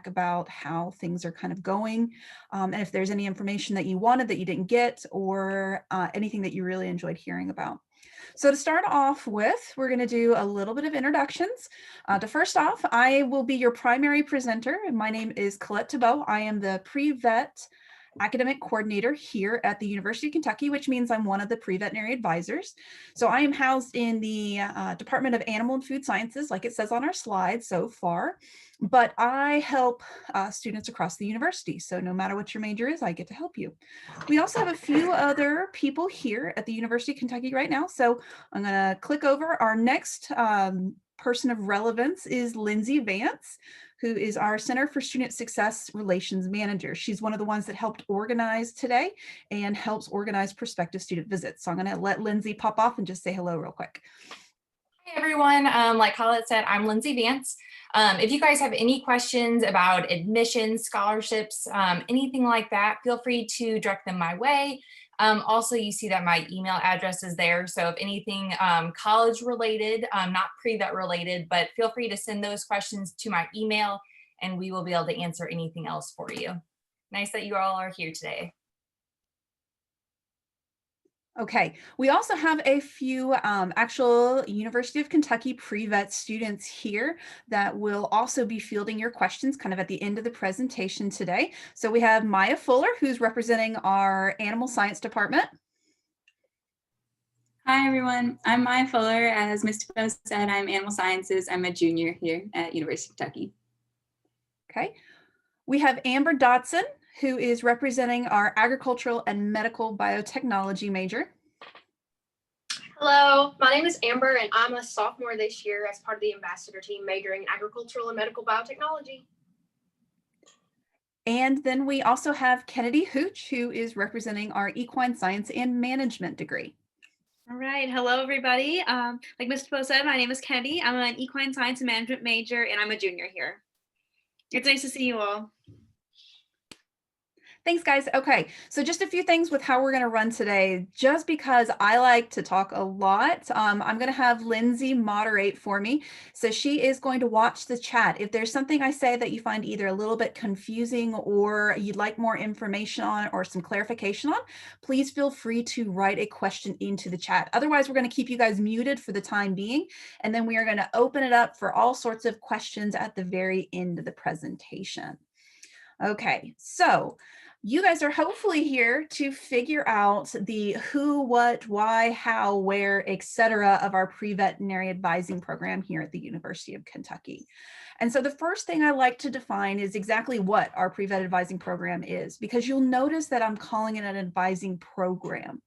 about how things are kind of going, and if there's any information that you wanted that you didn't get, or anything that you really enjoyed hearing about. So to start off with, we're going to do a little bit of introductions. To first off, I will be your primary presenter, and my name is Colette Tebeau. I am the pre-vet academic coordinator here at the University of Kentucky, which means I'm one of the pre-veterinary advisors. So I am housed in the Department of Animal and Food Sciences, like it says on our slide so far, but I help students across the university. So no matter what your major is, I get to help you. We also have a few other people here at the University of Kentucky right now. So I'm going to click over. Our next person of relevance is Lindsay Vance, who is our Center for Student Success Relations Manager. She's one of the ones that helped organize today and helps organize prospective student visits. So I'm going to let Lindsay pop off and just say hello real quick. Hey everyone, like Colette said, I'm Lindsay Vance. If you guys have any questions about admissions, scholarships, anything like that, feel free to direct them my way. Also, you see that my email address is there. So if anything college related, not pre-vet related, but feel free to send those questions to my email and we will be able to answer anything else for you. Nice that you all are here today. Okay, we also have a few actual University of Kentucky pre-vet students here that will also be fielding your questions kind of at the end of the presentation today. So we have Maya Fuller, who's representing our animal science department. Hi everyone, I'm Maya Fuller. As Ms. Tebeau said, I'm animal sciences. I'm a junior here at University of Kentucky. Okay, we have Amber Dotson, who is representing our agricultural and medical biotechnology major. Hello, my name is Amber and I'm a sophomore this year as part of the ambassador team majoring in agricultural and medical biotechnology. And then we also have Kennedy Hooch, who is representing our equine science and management degree. All right, hello everybody. Like Ms. Tebeau said, my name is Kennedy. I'm an equine science and management major and I'm a junior here. It's nice to see you all. Thanks, guys. Okay, so just a few things with how we're going to run today. Just because I like to talk a lot, I'm going to have Lindsay moderate for me. So she is going to watch the chat. If there's something I say that you find either a little bit confusing or you'd like more information on or some clarification on, please feel free to write a question into the chat. Otherwise, we're going to keep you guys muted for the time being, and then we are going to open it up for all sorts of questions at the very end of the presentation. Okay, so you guys are hopefully here to figure out the who, what, why, how, where, etc. of our pre-veterinary advising program here at the University of Kentucky. And so the first thing I like to define is exactly what our pre-vet advising program is, because you'll notice that I'm calling it an advising program.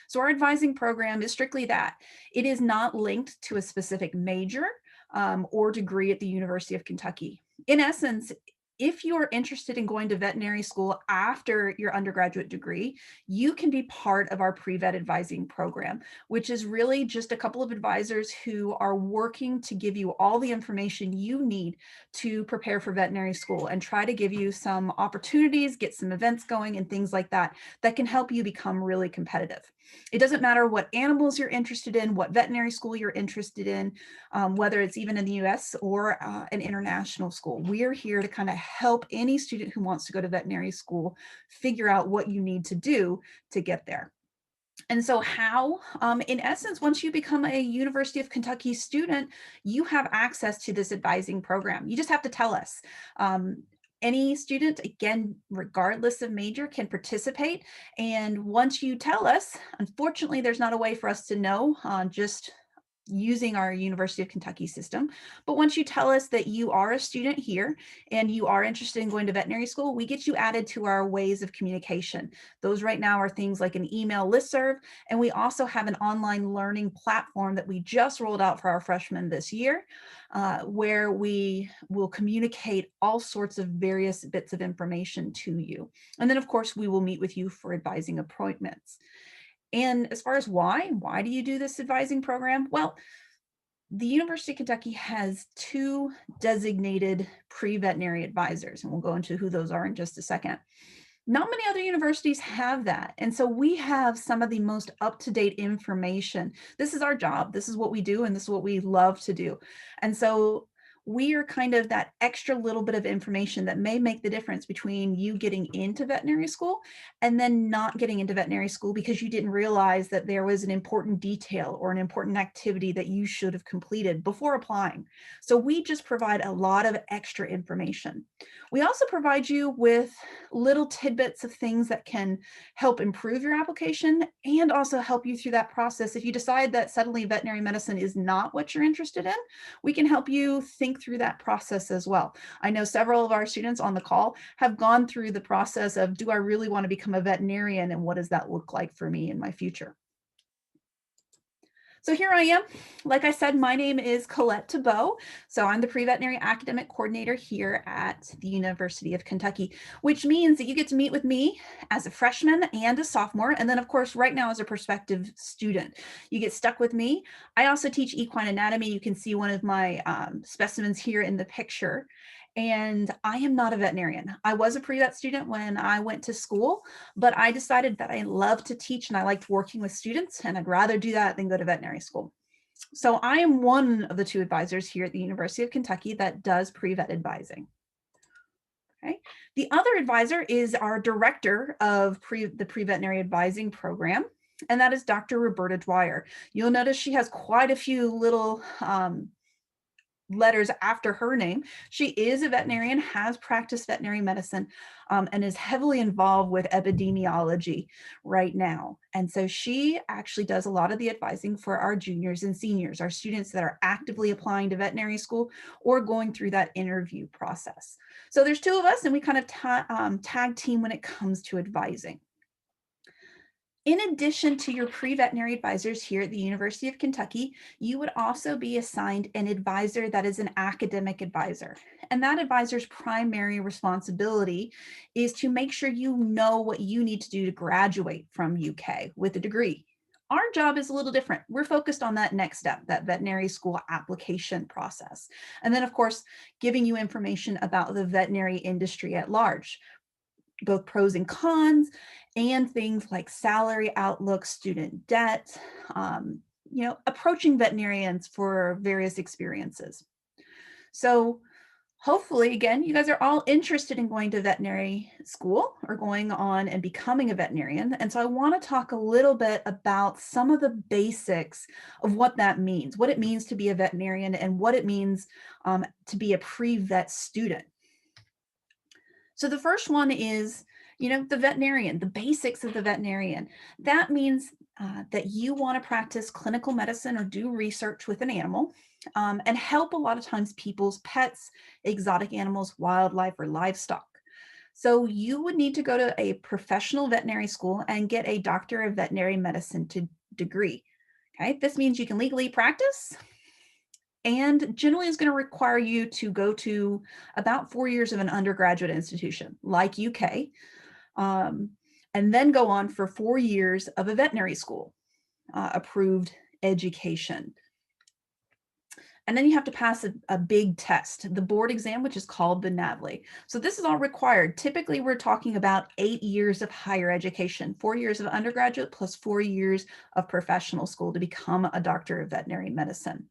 So our advising program is strictly that. It is not linked to a specific major or degree at the University of Kentucky. In essence, if you're interested in going to veterinary school after your undergraduate degree, you can be part of our pre-vet advising program, which is really just a couple of advisors who are working to give you all the information you need to prepare for veterinary school and try to give you some opportunities, get some events going and things like that, that can help you become really competitive. It doesn't matter what animals you're interested in, what veterinary school you're interested in, whether it's even in the US or an international school. We're here to kind of help any student who wants to go to veterinary school figure out what you need to do to get there. And so how, in essence, once you become a University of Kentucky student, you have access to this advising program. You just have to tell us. Any student, again, regardless of major, can participate. And once you tell us, unfortunately, there's not a way for us to know just using our University of Kentucky system. But once you tell us that you are a student here and you are interested in going to veterinary school, we get you added to our ways of communication. Those right now are things like an email listserv, and we also have an online learning platform that we just rolled out for our freshmen this year, where we will communicate all sorts of various bits of information to you. And then of course, we will meet with you for advising appointments. And as far as why do you do this advising program? Well, the University of Kentucky has 2 designated pre-veterinary advisors, and we'll go into who those are in just a second. Not many other universities have that. And so we have some of the most up-to-date information. This is our job. This is what we do, and this is what we love to do. And so we are kind of that extra little bit of information that may make the difference between you getting into veterinary school and then not getting into veterinary school because you didn't realize that there was an important detail or an important activity that you should have completed before applying. So we just provide a lot of extra information. We also provide you with little tidbits of things that can help improve your application and also help you through that process. If you decide that suddenly veterinary medicine is not what you're interested in, we can help you think through that process as well. I know several of our students on the call have gone through the process of, do I really want to become a veterinarian and what does that look like for me in my future? So here I am. Like I said, my name is Colette Tebeau. So I'm the Pre-Veterinary Academic Coordinator here at the University of Kentucky, which means that you get to meet with me as a freshman and a sophomore. And then of course, right now as a prospective student, you get stuck with me. I also teach equine anatomy. You can see one of my specimens here in the picture. And I am not a veterinarian. I was a pre-vet student when I went to school, but I decided that I love to teach and I liked working with students and I'd rather do that than go to veterinary school. So I am one of the 2 advisors here at the University of Kentucky that does pre-vet advising. Okay. The other advisor is our director of the pre-veterinary advising program, and that is Dr. Roberta Dwyer. You'll notice she has quite a few little letters after her name. She is a veterinarian, has practiced veterinary medicine, and is heavily involved with epidemiology right now. And so she actually does a lot of the advising for our juniors and seniors, our students that are actively applying to veterinary school or going through that interview process. So there's 2 of us and we kind of tag team when it comes to advising. In addition to your pre-veterinary advisors here at the University of Kentucky, you would also be assigned an advisor that is an academic advisor. And that advisor's primary responsibility is to make sure you know what you need to do to graduate from UK with a degree. Our job is a little different. We're focused on that next step, that veterinary school application process. And then of course, giving you information about the veterinary industry at large, both pros and cons, and things like salary outlook, student debt, approaching veterinarians for various experiences. So hopefully, again, you guys are all interested in going to veterinary school or going on and becoming a veterinarian. And so I want to talk a little bit about some of the basics of what that means, what it means to be a veterinarian and what it means to be a pre-vet student. So the first one is, the veterinarian, the basics of the veterinarian. That means that you want to practice clinical medicine or do research with an animal and help a lot of times people's pets, exotic animals, wildlife, or livestock. So you would need to go to a professional veterinary school and get a Doctor of Veterinary Medicine degree. Okay, this means you can legally practice, and generally is going to require you to go to about 4 years of an undergraduate institution like UK, and then go on for 4 years of a veterinary school approved education. And then you have to pass a big test, the board exam, which is called the NAVLE. So this is all required. Typically, we're talking about 8 years of higher education, 4 years of undergraduate plus 4 years of professional school to become a Doctor of Veterinary Medicine.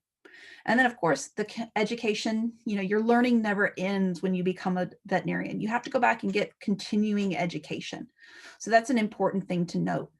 And then of course, the education, your learning never ends when you become a veterinarian. You have to go back and get continuing education. So that's an important thing to note.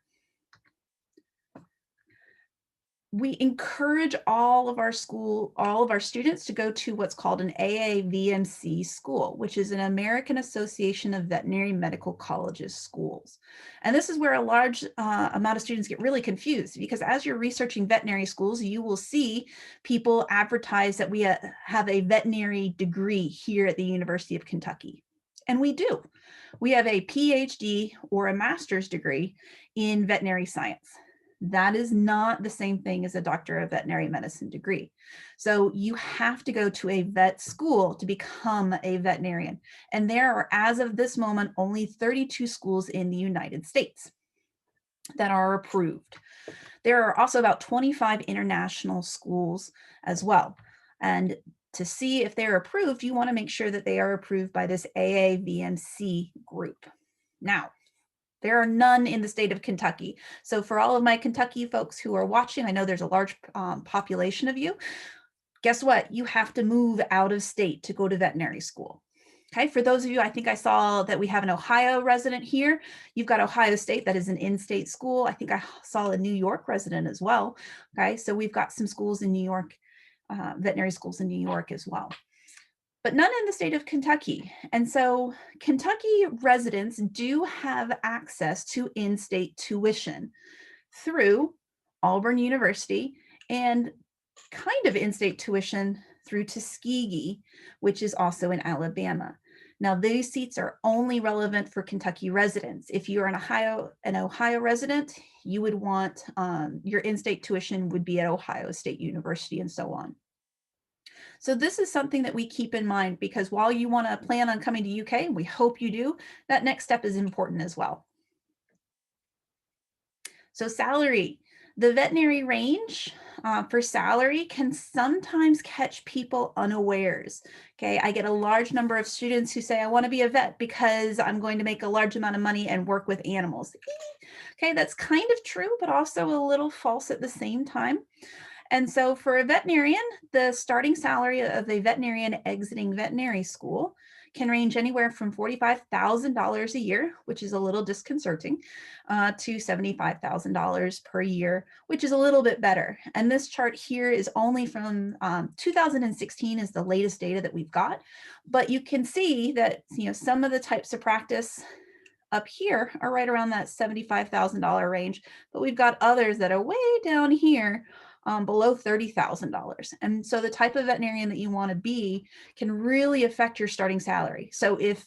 We encourage all of our students to go to what's called an AAVMC school, which is an American Association of Veterinary Medical Colleges schools. And this is where a large amount of students get really confused, because as you're researching veterinary schools, you will see people advertise that we have a veterinary degree here at the University of Kentucky. And we do. We have a PhD or a master's degree in veterinary science. That is not the same thing as a Doctor of Veterinary Medicine degree. So you have to go to a vet school to become a veterinarian. And there are, as of this moment, only 32 schools in the United States that are approved. There are also about 25 international schools as well. And to see if they're approved, you want to make sure that they are approved by this AAVMC group. Now, there are none in the state of Kentucky. So for all of my Kentucky folks who are watching, I know there's a large population of you. guess what? You have to move out of state to go to veterinary school. Okay, for those of you, I think I saw that we have an Ohio resident here. You've got Ohio State, that is an in-state school. I think I saw a New York resident as well. Okay, so we've got some schools in New York, veterinary schools in New York as well, but none in the state of Kentucky. And so Kentucky residents do have access to in-state tuition through Auburn University and kind of in-state tuition through Tuskegee, which is also in Alabama. Now, these seats are only relevant for Kentucky residents. If you're an Ohio resident, you would want your in-state tuition would be at Ohio State University and so on. So this is something that we keep in mind, because while you want to plan on coming to UK, we hope you do, that next step is important as well. So salary. The veterinary range for salary can sometimes catch people unawares. Okay, I get a large number of students who say, I want to be a vet because I'm going to make a large amount of money and work with animals. Okay, that's kind of true, but also a little false at the same time. And so for a veterinarian, the starting salary of a veterinarian exiting veterinary school can range anywhere from $45,000 a year, which is a little disconcerting, to $75,000 per year, which is a little bit better. And this chart here is only from 2016 is the latest data that we've got. But you can see that, you know, some of the types of practice up here are right around that $75,000 range, but we've got others that are way down here below $30,000. And so the type of veterinarian that you want to be can really affect your starting salary. So if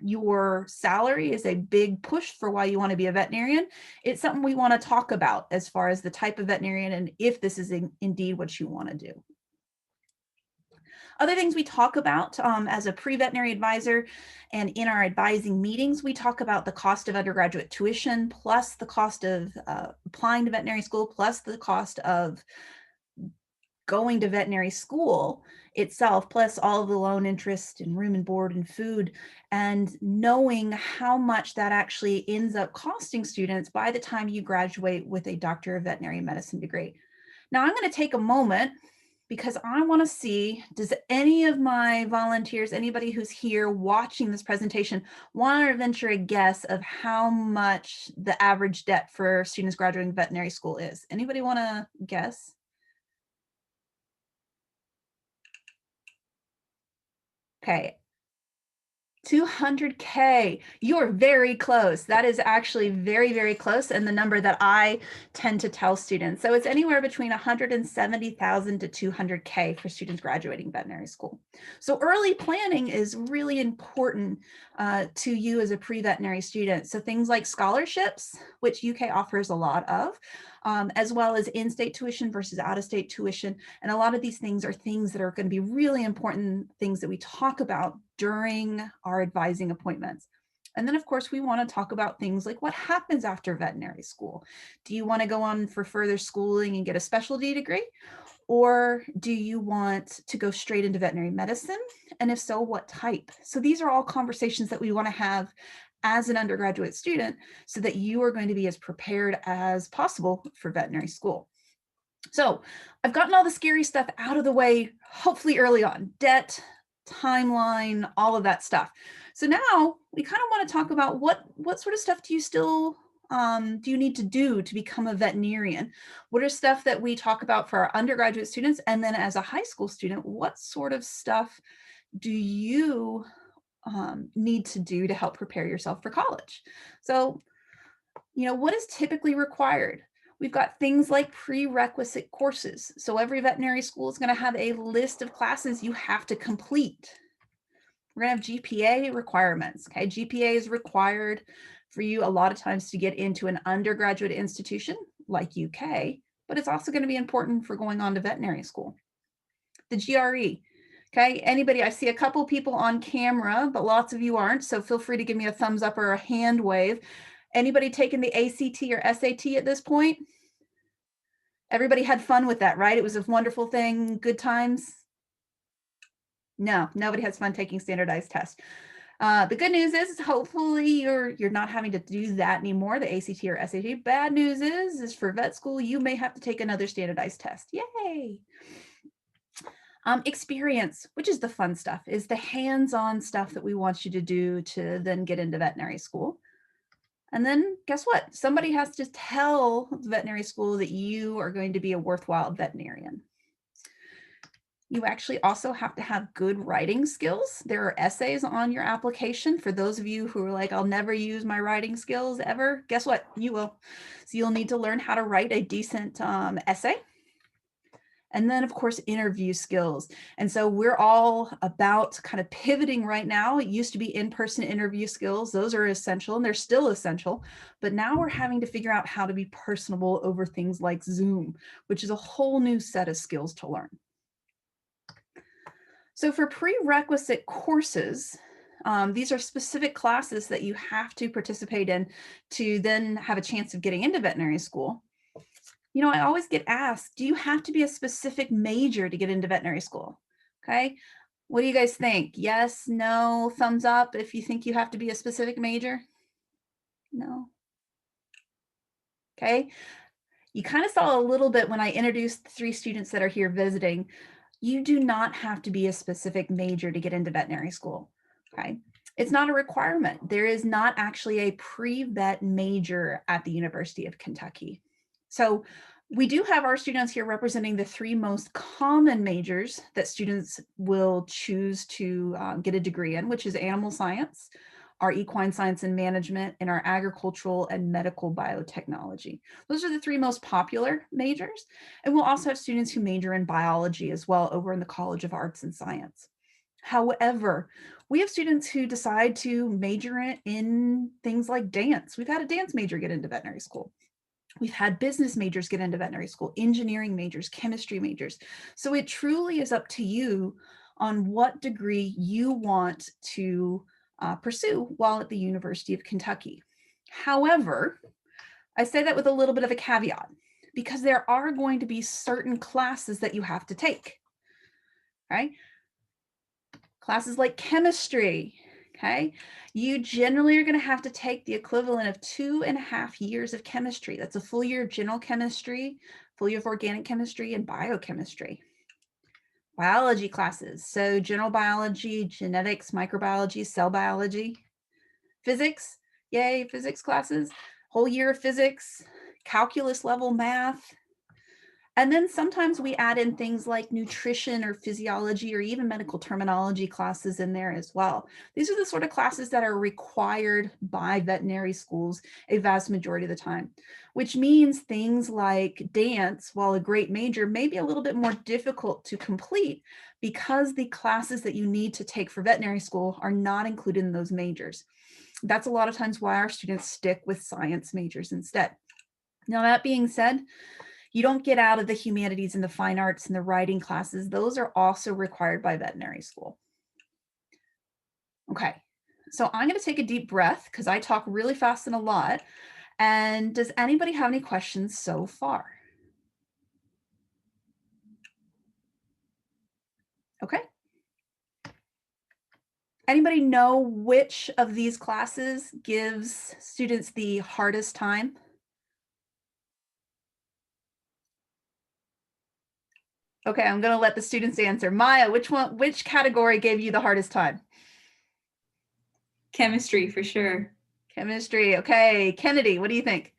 your salary is a big push for why you want to be a veterinarian, it's something we want to talk about as far as the type of veterinarian and if this is indeed what you want to do. Other things we talk about as a pre-veterinary advisor and in our advising meetings, we talk about the cost of undergraduate tuition, plus the cost of applying to veterinary school, plus the cost of going to veterinary school itself, plus all of the loan interest and room and board and food, and knowing how much that actually ends up costing students by the time you graduate with a Doctor of Veterinary Medicine degree. Now I'm going to take a moment because I want to see, does any of my volunteers, anybody who's here watching this presentation, want to venture a guess of how much the average debt for students graduating veterinary school is? Anybody want to guess? Okay. $200K. You're very close. That is actually very, very close, and the number that I tend to tell students. So it's anywhere between $170,000 to $200K for students graduating veterinary school. So early planning is really important to you as a pre-veterinary student. So things like scholarships, which UK offers a lot of, as well as in-state tuition versus out-of-state tuition. And a lot of these things are things that are going to be really important things that we talk about during our advising appointments. And then, of course, we want to talk about things like what happens after veterinary school. Do you want to go on for further schooling and get a specialty degree? Or do you want to go straight into veterinary medicine? And if so, what type? So these are all conversations that we want to have as an undergraduate student so that you are going to be as prepared as possible for veterinary school. So I've gotten all the scary stuff out of the way, hopefully early on, debt, timeline, all of that stuff. So now we kind of want to talk about what sort of stuff do you still do you need to do to become a veterinarian? What are stuff that we talk about for our undergraduate students? And then as a high school student, what sort of stuff do you need to do to help prepare yourself for college? So, you know, what is typically required? We've got things like prerequisite courses. So every veterinary school is going to have a list of classes you have to complete. We're going to have GPA requirements. Okay, GPA is required for you a lot of times to get into an undergraduate institution like UK, but it's also going to be important for going on to veterinary school. The GRE. Okay, anybody, I see a couple people on camera, but lots of you aren't, so feel free to give me a thumbs up or a hand wave. Anybody taking the ACT or SAT at this point? Everybody had fun with that, right? It was a wonderful thing, good times? No, nobody has fun taking standardized tests. The good news is hopefully you're not having to do that anymore, the ACT or SAT. Bad news is for vet school, you may have to take another standardized test. Yay! Experience, which is the fun stuff, is the hands-on stuff that we want you to do to then get into veterinary school. And then guess what? Somebody has to tell the veterinary school that you are going to be a worthwhile veterinarian. You actually also have to have good writing skills. There are essays on your application. For those of you who are like, I'll never use my writing skills ever, guess what? You will. So you'll need to learn how to write a decent essay. And then, of course, interview skills. And so we're all about kind of pivoting right now. It used to be in-person interview skills. Those are essential, and they're still essential. But now we're having to figure out how to be personable over things like Zoom, which is a whole new set of skills to learn. So for prerequisite courses, these are specific classes that you have to participate in to then have a chance of getting into veterinary school. You know, I always get asked, do you have to be a specific major to get into veterinary school? Okay. What do you guys think? Yes, no, thumbs up if you think you have to be a specific major? No. Okay. You kind of saw a little bit when I introduced the 3 students that are here visiting. You do not have to be a specific major to get into veterinary school. Okay. It's not a requirement. There is not actually a pre-vet major at the University of Kentucky. So we do have our students here representing the 3 most common majors that students will choose to get a degree in, which is animal science, our equine science and management, and our agricultural and medical biotechnology. Those are the 3 most popular majors. And we'll also have students who major in biology as well over in the College of Arts and Science. However, we have students who decide to major in things like dance. We've had a dance major get into veterinary school. We've had business majors get into veterinary school, engineering majors, chemistry majors. So it truly is up to you on what degree you want to pursue while at the University of Kentucky. However, I say that with a little bit of a caveat because there are going to be certain classes that you have to take, right? Classes like chemistry, okay? You generally are going to have to take the equivalent of 2.5 years of chemistry. That's a full year of general chemistry, full year of organic chemistry, and biochemistry. Biology classes, so general biology, genetics, microbiology, cell biology. Physics, yay, physics classes, whole year of physics, calculus level math. And then sometimes we add in things like nutrition or physiology or even medical terminology classes in there as well. These are the sort of classes that are required by veterinary schools a vast majority of the time, which means things like dance, while a great major, may be a little bit more difficult to complete because the classes that you need to take for veterinary school are not included in those majors. That's a lot of times why our students stick with science majors instead. Now, that being said, you don't get out of the humanities and the fine arts and the writing classes. Those are also required by veterinary school. Okay, so I'm going to take a deep breath because I talk really fast and a lot. And does anybody have any questions so far? Okay. Anybody know which of these classes gives students the hardest time? Okay, I'm going to let the students answer. Maya, which category gave you the hardest time? Chemistry for sure. Chemistry. Okay. Kennedy, what do you think?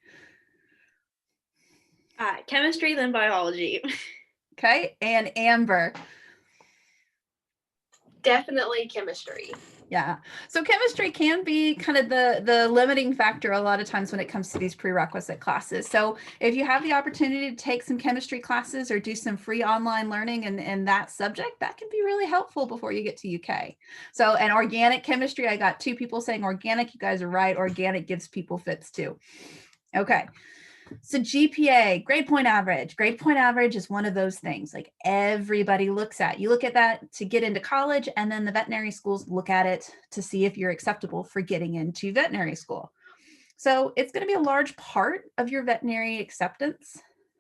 Chemistry, then biology. Okay. And Amber. Definitely chemistry. Yeah. So chemistry can be kind of the limiting factor a lot of times when it comes to these prerequisite classes. So if you have the opportunity to take some chemistry classes or do some free online learning in that subject, that can be really helpful before you get to UK. So, and organic chemistry, I got 2 people saying organic. You guys are right. Organic gives people fits too. Okay. So GPA, grade point average. Grade point average is one of those things like everybody looks at. You look at that to get into college, and then the veterinary schools look at it to see if you're acceptable for getting into veterinary school. So it's going to be a large part of your veterinary acceptance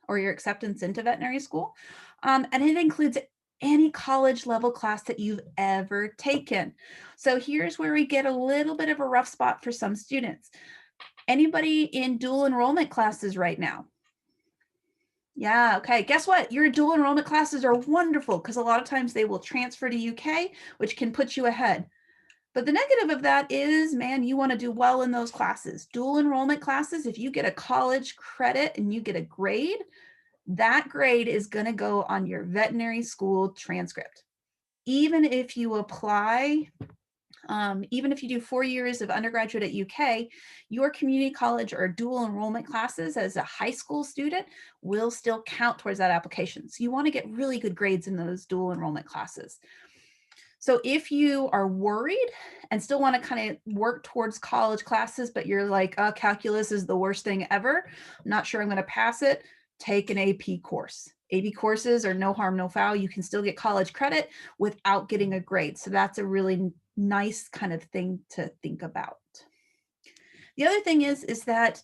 or your acceptance into veterinary school. And it includes any college level class that you've ever taken. So here's where we get a little bit of a rough spot for some students. Anybody in dual enrollment classes right now? Yeah, okay. Guess what? Your dual enrollment classes are wonderful because a lot of times they will transfer to UK, which can put you ahead. But the negative of that is, man, you want to do well in those classes. Dual enrollment classes, if you get a college credit and you get a grade, that grade is going to go on your veterinary school transcript. Even if you apply, even if you do 4 years of undergraduate at UK, your community college or dual enrollment classes as a high school student will still count towards that application. So you want to get really good grades in those dual enrollment classes. So if you are worried and still want to kind of work towards college classes, but you're like, oh, calculus is the worst thing ever, I'm not sure I'm going to pass it, take an AP course. AP courses are no harm, no foul. You can still get college credit without getting a grade. So that's a really nice kind of thing to think about. The other thing is that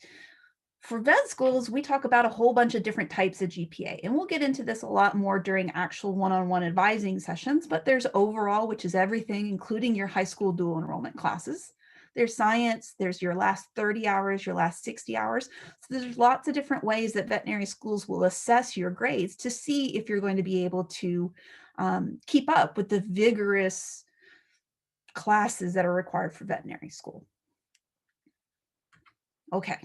for vet schools, we talk about a whole bunch of different types of GPA, and we'll get into this a lot more during actual one-on-one advising sessions, but there's overall, which is everything, including your high school dual enrollment classes. There's science, there's your last 30 hours, your last 60 hours. So there's lots of different ways that veterinary schools will assess your grades to see if you're going to be able to keep up with the vigorous classes that are required for veterinary school. Okay.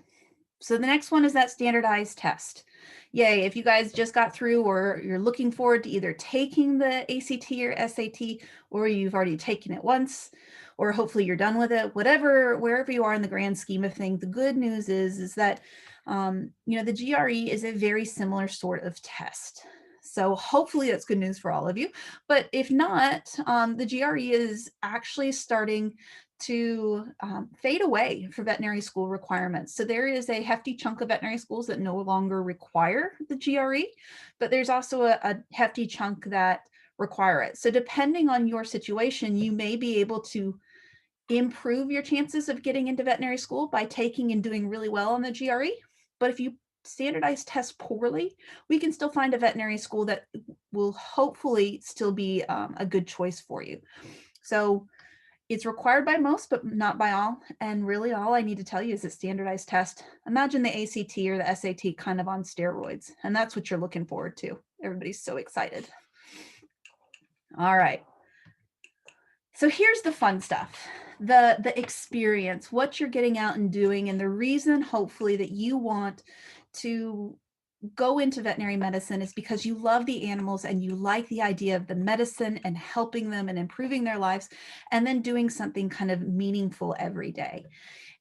So the next one is that standardized test. Yay, if you guys just got through or you're looking forward to either taking the ACT or SAT, or you've already taken it once, or hopefully you're done with it, wherever you are in the grand scheme of things, the good news is that, the GRE is a very similar sort of test. So hopefully that's good news for all of you. But if not, the GRE is actually starting to fade away for veterinary school requirements. So there is a hefty chunk of veterinary schools that no longer require the GRE, but there's also a hefty chunk that require it. So depending on your situation, you may be able to improve your chances of getting into veterinary school by taking and doing really well on the GRE. But if you standardize test poorly, we can still find a veterinary school that will hopefully still be a good choice for you. So it's required by most, but not by all. And really all I need to tell you is a standardized test. Imagine the ACT or the SAT kind of on steroids. And that's what you're looking forward to. Everybody's so excited. All right. So here's the fun stuff, the experience, what you're getting out and doing, and the reason hopefully that you want to go into veterinary medicine is because you love the animals and you like the idea of the medicine and helping them and improving their lives, and then doing something kind of meaningful every day.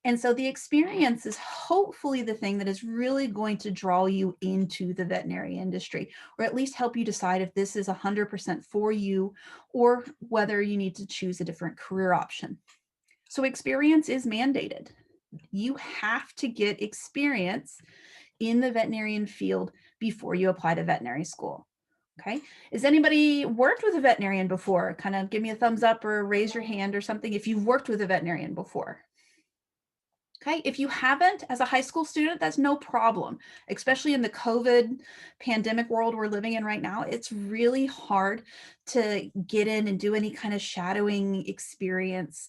And so the experience is hopefully the thing that is really going to draw you into the veterinary industry, or at least help you decide if this is 100% for you or whether you need to choose a different career option. So experience is mandated. You have to get experience in the veterinarian field before you apply to veterinary school. Okay. Has anybody worked with a veterinarian before? Kind of give me a thumbs up or raise your hand or something if you've worked with a veterinarian before. Okay, if you haven't as a high school student, that's no problem, especially in the COVID pandemic world we're living in right now. It's really hard to get in and do any kind of shadowing experience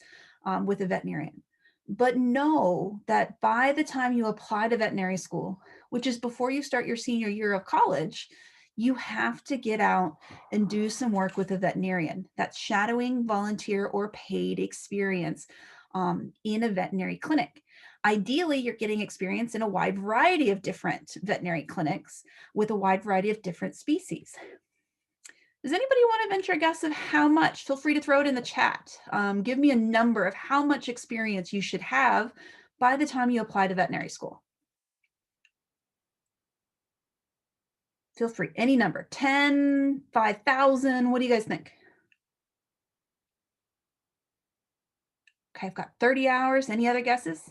with a veterinarian. But know that by the time you apply to veterinary school, which is before you start your senior year of college, you have to get out and do some work with a veterinarian. That's shadowing, volunteer, or paid experience in a veterinary clinic. Ideally, you're getting experience in a wide variety of different veterinary clinics with a wide variety of different species. Does anybody want to venture a guess of how much? Feel free to throw it in the chat. Give me a number of how much experience you should have by the time you apply to veterinary school. Feel free, any number, 10, 5,000, what do you guys think? Okay, I've got 30 hours. Any other guesses?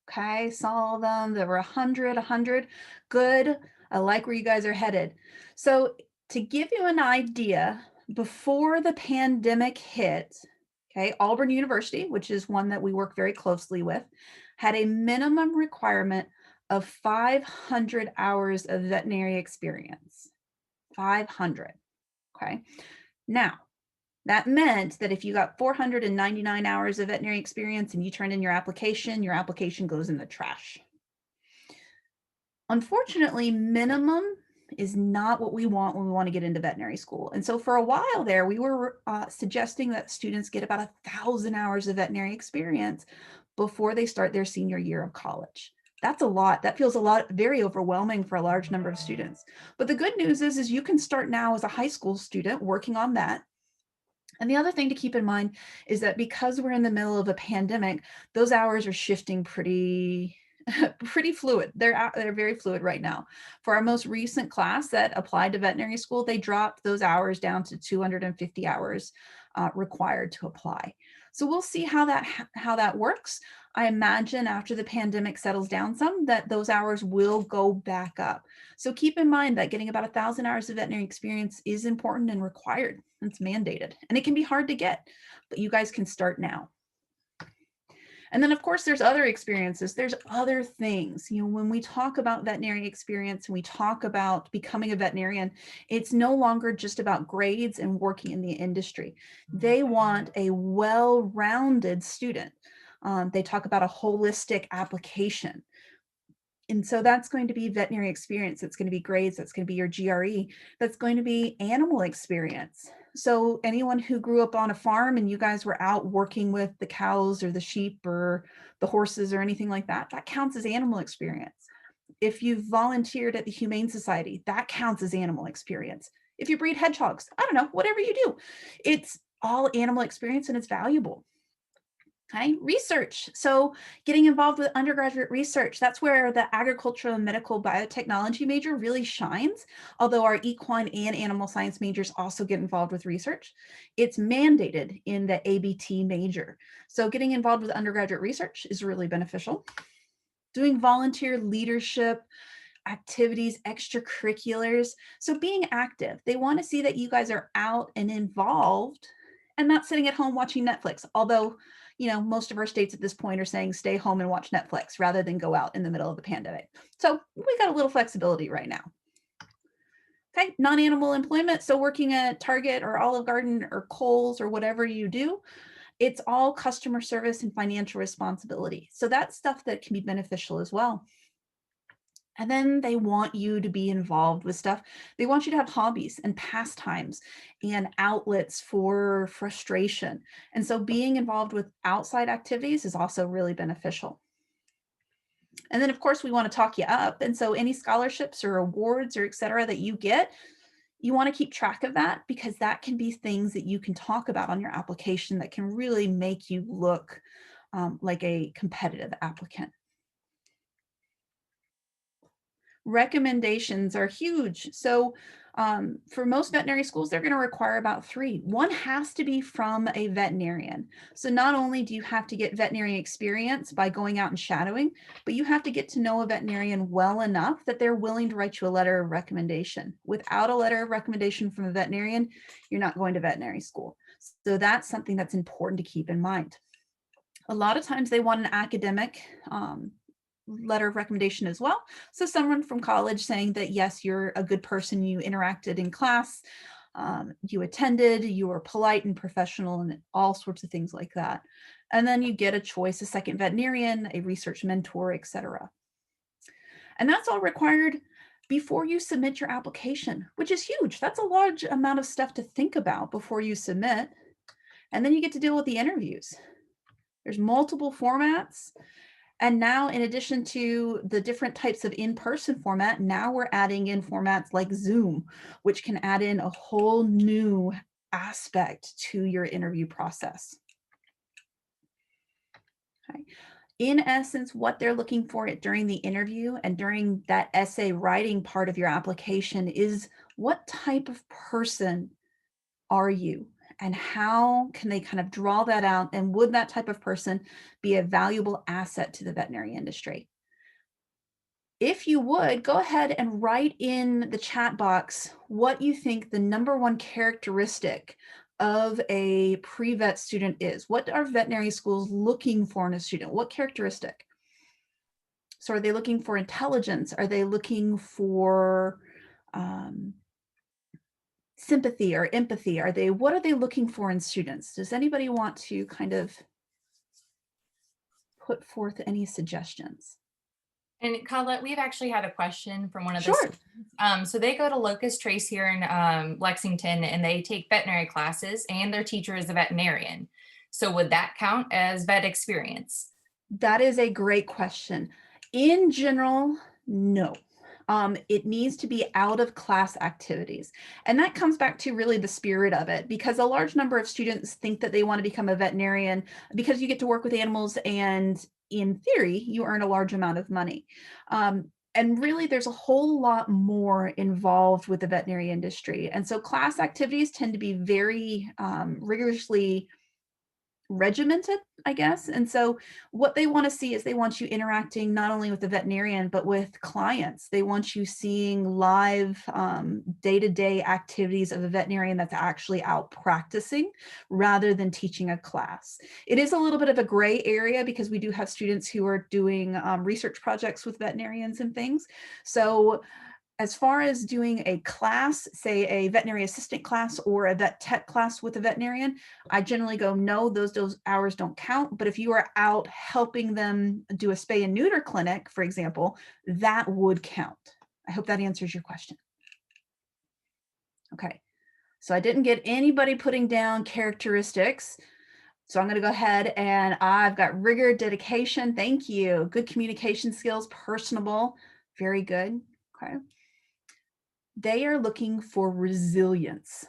Okay, saw them. There were 100. Good. I like where you guys are headed. So to give you an idea, before the pandemic hit, okay, Auburn University, which is one that we work very closely with, had a minimum requirement of 500 hours of veterinary experience. 500. Okay. Now, That meant that if you got 499 hours of veterinary experience and you turned in your application goes in the trash. Unfortunately, minimum is not what we want when we want to get into veterinary school. And so for a while there, we were suggesting that students get about 1,000 hours of veterinary experience before they start their senior year of college. That's a lot. That feels a lot, very overwhelming for a large number of students. But the good news is you can start now as a high school student working on that. And the other thing to keep in mind is that because we're in the middle of a pandemic, those hours are shifting pretty fluid. They're very fluid right now. For our most recent class that applied to veterinary school, they dropped those hours down to 250 hours required to apply. So we'll see how that works. I imagine after the pandemic settles down some, that those hours will go back up. So keep in mind that getting about 1,000 hours of veterinary experience is important and required. It's mandated, and it can be hard to get, but you guys can start now. And then of course there's other experiences, there's other things. You know, when we talk about veterinary experience and we talk about becoming a veterinarian, it's no longer just about grades and working in the industry. They want a well-rounded student. They talk about a holistic application. And so that's going to be veterinary experience. It's going to be grades. That's going to be your GRE. That's going to be animal experience. So anyone who grew up on a farm and you guys were out working with the cows or the sheep or the horses or anything like that, that counts as animal experience. If you've volunteered at the Humane Society, that counts as animal experience. If you breed hedgehogs, I don't know, whatever you do, it's all animal experience and it's valuable. Okay, research. So getting involved with undergraduate research, that's where the agricultural and medical biotechnology major really shines. Although our equine and animal science majors also get involved with research, it's mandated in the ABT major. So getting involved with undergraduate research is really beneficial. Doing volunteer leadership activities, extracurriculars. So being active, they want to see that you guys are out and involved and not sitting at home watching Netflix. Although, you know, most of our states at this point are saying stay home and watch Netflix rather than go out in the middle of the pandemic. So we got a little flexibility right now. Okay, non-animal employment. So working at Target or Olive Garden or Kohl's or whatever you do, it's all customer service and financial responsibility. So that's stuff that can be beneficial as well. And then they want you to be involved with stuff. They want you to have hobbies and pastimes and outlets for frustration. And so being involved with outside activities is also really beneficial. And then of course we want to talk you up. And so any scholarships or awards or et cetera that you get, you want to keep track of that because that can be things that you can talk about on your application that can really make you look like a competitive applicant. Recommendations are huge. So for most veterinary schools, they're going to require about 3. One has to be from a veterinarian. So not only do you have to get veterinary experience by going out and shadowing, but you have to get to know a veterinarian well enough that they're willing to write you a letter of recommendation. Without a letter of recommendation from a veterinarian, you're not going to veterinary school. So that's something that's important to keep in mind. A lot of times they want an academic letter of recommendation as well. So someone from college saying that, yes, you're a good person, you interacted in class, you attended, you were polite and professional and all sorts of things like that. And then you get a choice, a second veterinarian, a research mentor, etc. And that's all required before you submit your application, which is huge. That's a large amount of stuff to think about before you submit. And then you get to deal with the interviews. There's multiple formats. And now, in addition to the different types of in-person format, now we're adding in formats like Zoom, which can add in a whole new aspect to your interview process. Okay. In essence, what they're looking for during the interview and during that essay writing part of your application is what type of person are you? And how can they kind of draw that out? And would that type of person be a valuable asset to the veterinary industry? If you would, go ahead and write in the chat box what you think the #1 characteristic of a pre-vet student is. What are veterinary schools looking for in a student? What characteristic? So are they looking for intelligence? Are they looking for sympathy or empathy? What are they looking for in students? Does anybody want to kind of put forth any suggestions? And Colette, we've actually had a question from one of the Sure. students. So they go to Locust Trace here in Lexington, and they take veterinary classes, and their teacher is a veterinarian. So would that count as vet experience? That is a great question. In general, no. It needs to be out of class activities. And that comes back to really the spirit of it, because a large number of students think that they want to become a veterinarian because you get to work with animals, and in theory, you earn a large amount of money. And really, there's a whole lot more involved with the veterinary industry. And so class activities tend to be very rigorously regimented, I guess. And so what they want to see is they want you interacting not only with the veterinarian, but with clients. They want you seeing live day-to-day activities of a veterinarian that's actually out practicing rather than teaching a class. It is a little bit of a gray area because we do have students who are doing research projects with veterinarians and things. So as far as doing a class, say a veterinary assistant class or a vet tech class with a veterinarian, I generally go, no, those hours don't count. But if you are out helping them do a spay and neuter clinic, for example, that would count. I hope that answers your question. Okay, so I didn't get anybody putting down characteristics. So I'm going to go ahead, and I've got rigor, dedication. Thank you. Good communication skills, personable. Very good. Okay. They are looking for resilience.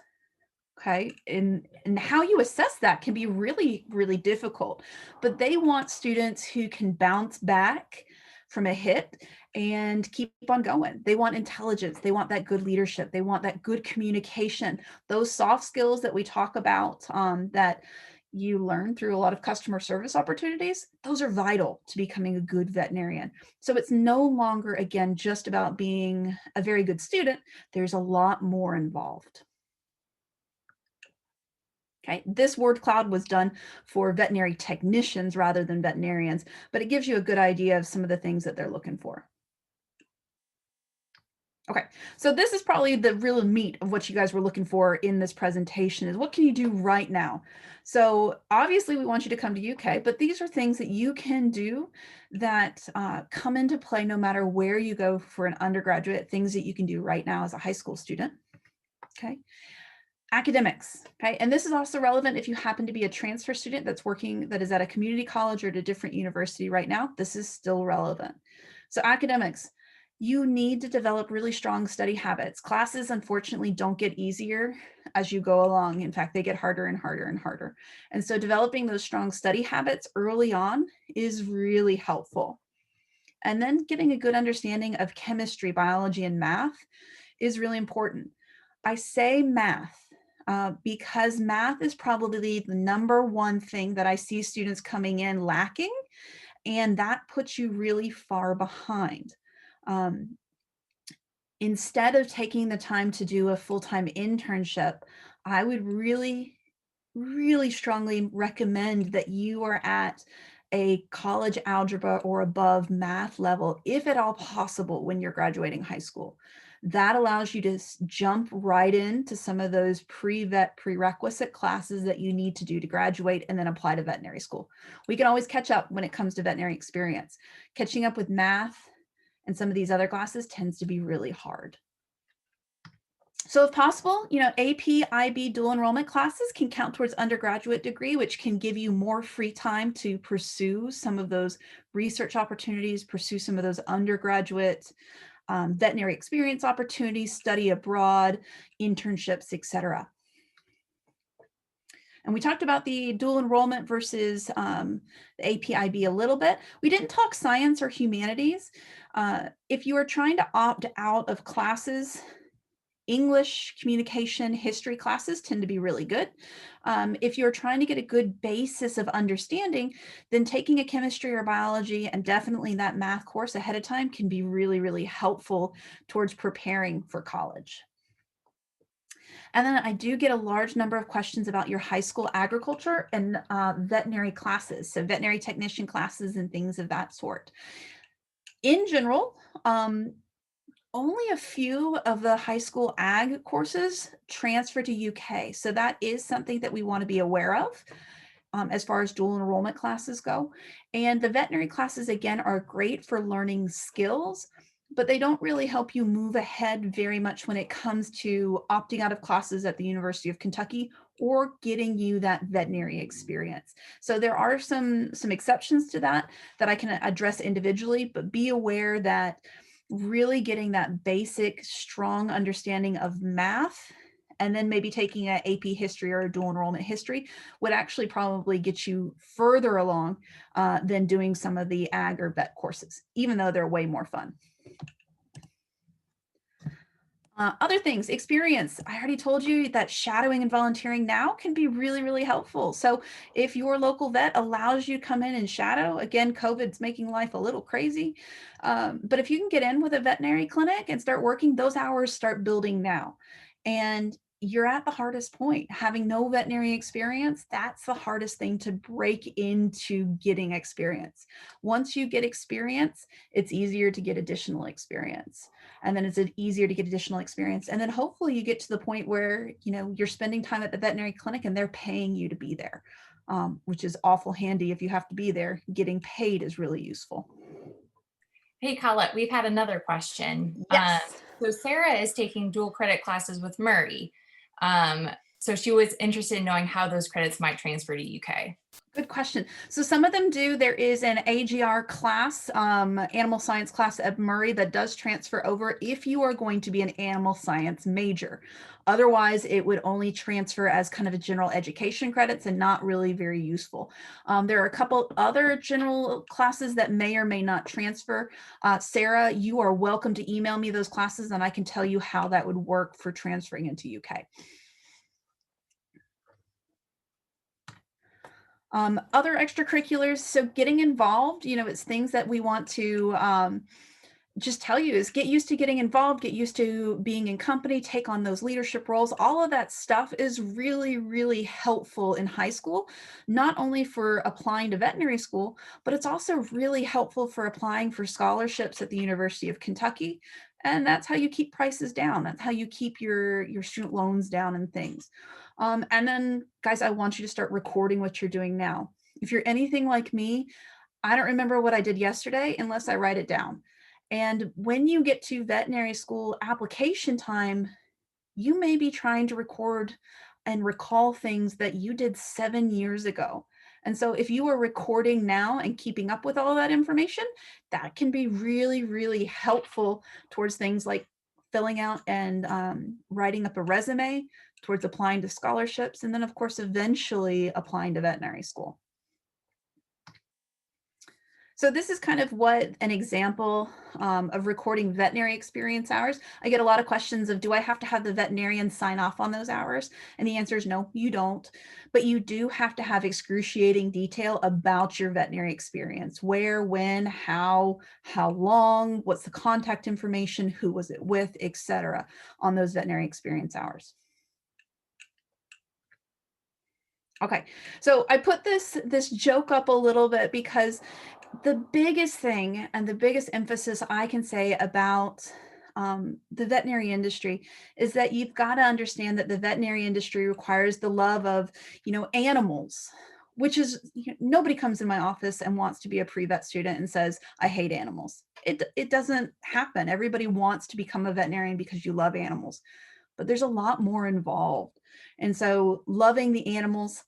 Okay. And how you assess that can be really, really difficult, but they want students who can bounce back from a hit and keep on going. They want intelligence. They want that good leadership. They want that good communication. Those soft skills that we talk about that you learn through a lot of customer service opportunities, those are vital to becoming a good veterinarian. So it's no longer, again, just about being a very good student. There's a lot more involved. Okay, this word cloud was done for veterinary technicians rather than veterinarians, but it gives you a good idea of some of the things that they're looking for. Okay, so this is probably the real meat of what you guys were looking for in this presentation, is what can you do right now? So obviously we want you to come to UK, but these are things that you can do that come into play no matter where you go for an undergraduate, things that you can do right now as a high school student. Okay. Academics, okay, and this is also relevant if you happen to be a transfer student that is at a community college or at a different university right now. This is still relevant. So academics, you need to develop really strong study habits. Classes, unfortunately, don't get easier as you go along. In fact, they get harder and harder and harder. And so developing those strong study habits early on is really helpful. And then getting a good understanding of chemistry, biology, and math is really important. I say math because math is probably the number one thing that I see students coming in lacking, and that puts you really far behind. Instead of taking the time to do a full-time internship, I would really, really strongly recommend that you are at a college algebra or above math level, if at all possible, when you're graduating high school. That allows you to jump right into some of those pre-vet prerequisite classes that you need to do to graduate and then apply to veterinary school. We can always catch up when it comes to veterinary experience. Catching up with math and some of these other classes tends to be really hard. So if possible, AP, IB dual enrollment classes can count towards undergraduate degree, which can give you more free time to pursue some of those research opportunities, pursue some of those undergraduate veterinary experience opportunities, study abroad, internships, etc. And we talked about the dual enrollment versus the AP/IB a little bit. We didn't talk science or humanities. If you are trying to opt out of classes, English, communication, history classes tend to be really good. If you're trying to get a good basis of understanding, then taking a chemistry or biology and definitely that math course ahead of time can be really, really helpful towards preparing for college. And then I do get a large number of questions about your high school agriculture and veterinary classes, so veterinary technician classes and things of that sort. In general, only a few of the high school ag courses transfer to UK. So that is something that we want to be aware of as far as dual enrollment classes go. And the veterinary classes, again, are great for learning skills, but they don't really help you move ahead very much when it comes to opting out of classes at the University of Kentucky or getting you that veterinary experience. So there are some exceptions to that I can address individually, but be aware that really getting that basic, strong understanding of math and then maybe taking an AP history or a dual enrollment history would actually probably get you further along than doing some of the ag or vet courses, even though they're way more fun. Other things, experience. I already told you that shadowing and volunteering now can be really, really helpful. So if your local vet allows you to come in and shadow, again, COVID's making life a little crazy. But if you can get in with a veterinary clinic and start working, those hours start building now. And you're at the hardest point. Having no veterinary experience, that's the hardest thing to break into getting experience. Once you get experience, it's easier to get additional experience. And then it's easier to get additional experience. And then hopefully you get to the point where, you know, you're spending time at the veterinary clinic and they're paying you to be there, which is awful handy if you have to be there. Getting paid is really useful. Hey, Colette, we've had another question. Yes. So Sarah is taking dual credit classes with Murray. So she was interested in knowing how those credits might transfer to UK. Good question. So some of them do. There is an AGR class, animal science class at Murray that does transfer over if you are going to be an animal science major. Otherwise, it would only transfer as kind of a general education credits and not really very useful. There are a couple other general classes that may or may not transfer. Sarah, you are welcome to email me those classes and I can tell you how that would work for transferring into UK. Other extracurriculars, so getting involved, you know, it's things that we want to just tell you is get used to getting involved, get used to being in company, take on those leadership roles. All of that stuff is really, really helpful in high school, not only for applying to veterinary school, but it's also really helpful for applying for scholarships at the University of Kentucky. And that's how you keep prices down. That's how you keep your student loans down and things. And then, guys, I want you to start recording what you're doing now. If you're anything like me, I don't remember what I did yesterday unless I write it down. And when you get to veterinary school application time, you may be trying to record and recall things that you did 7 years ago. And so if you are recording now and keeping up with all that information, that can be really, really helpful towards things like filling out and writing up a resume, towards applying to scholarships, and then of course, eventually applying to veterinary school. So this is kind of what an example of recording veterinary experience hours. I get a lot of questions of, do I have to have the veterinarian sign off on those hours? And the answer is no, you don't. But you do have to have excruciating detail about your veterinary experience. Where, when, how long, what's the contact information, who was it with, etc. on those veterinary experience hours. Okay, so I put this joke up a little bit because the biggest thing and the biggest emphasis I can say about the veterinary industry is that you've got to understand that the veterinary industry requires the love of, you know, animals, which is, you know, nobody comes in my office and wants to be a pre-vet student and says, I hate animals. It doesn't happen. Everybody wants to become a veterinarian because you love animals, but there's a lot more involved. And so loving the animals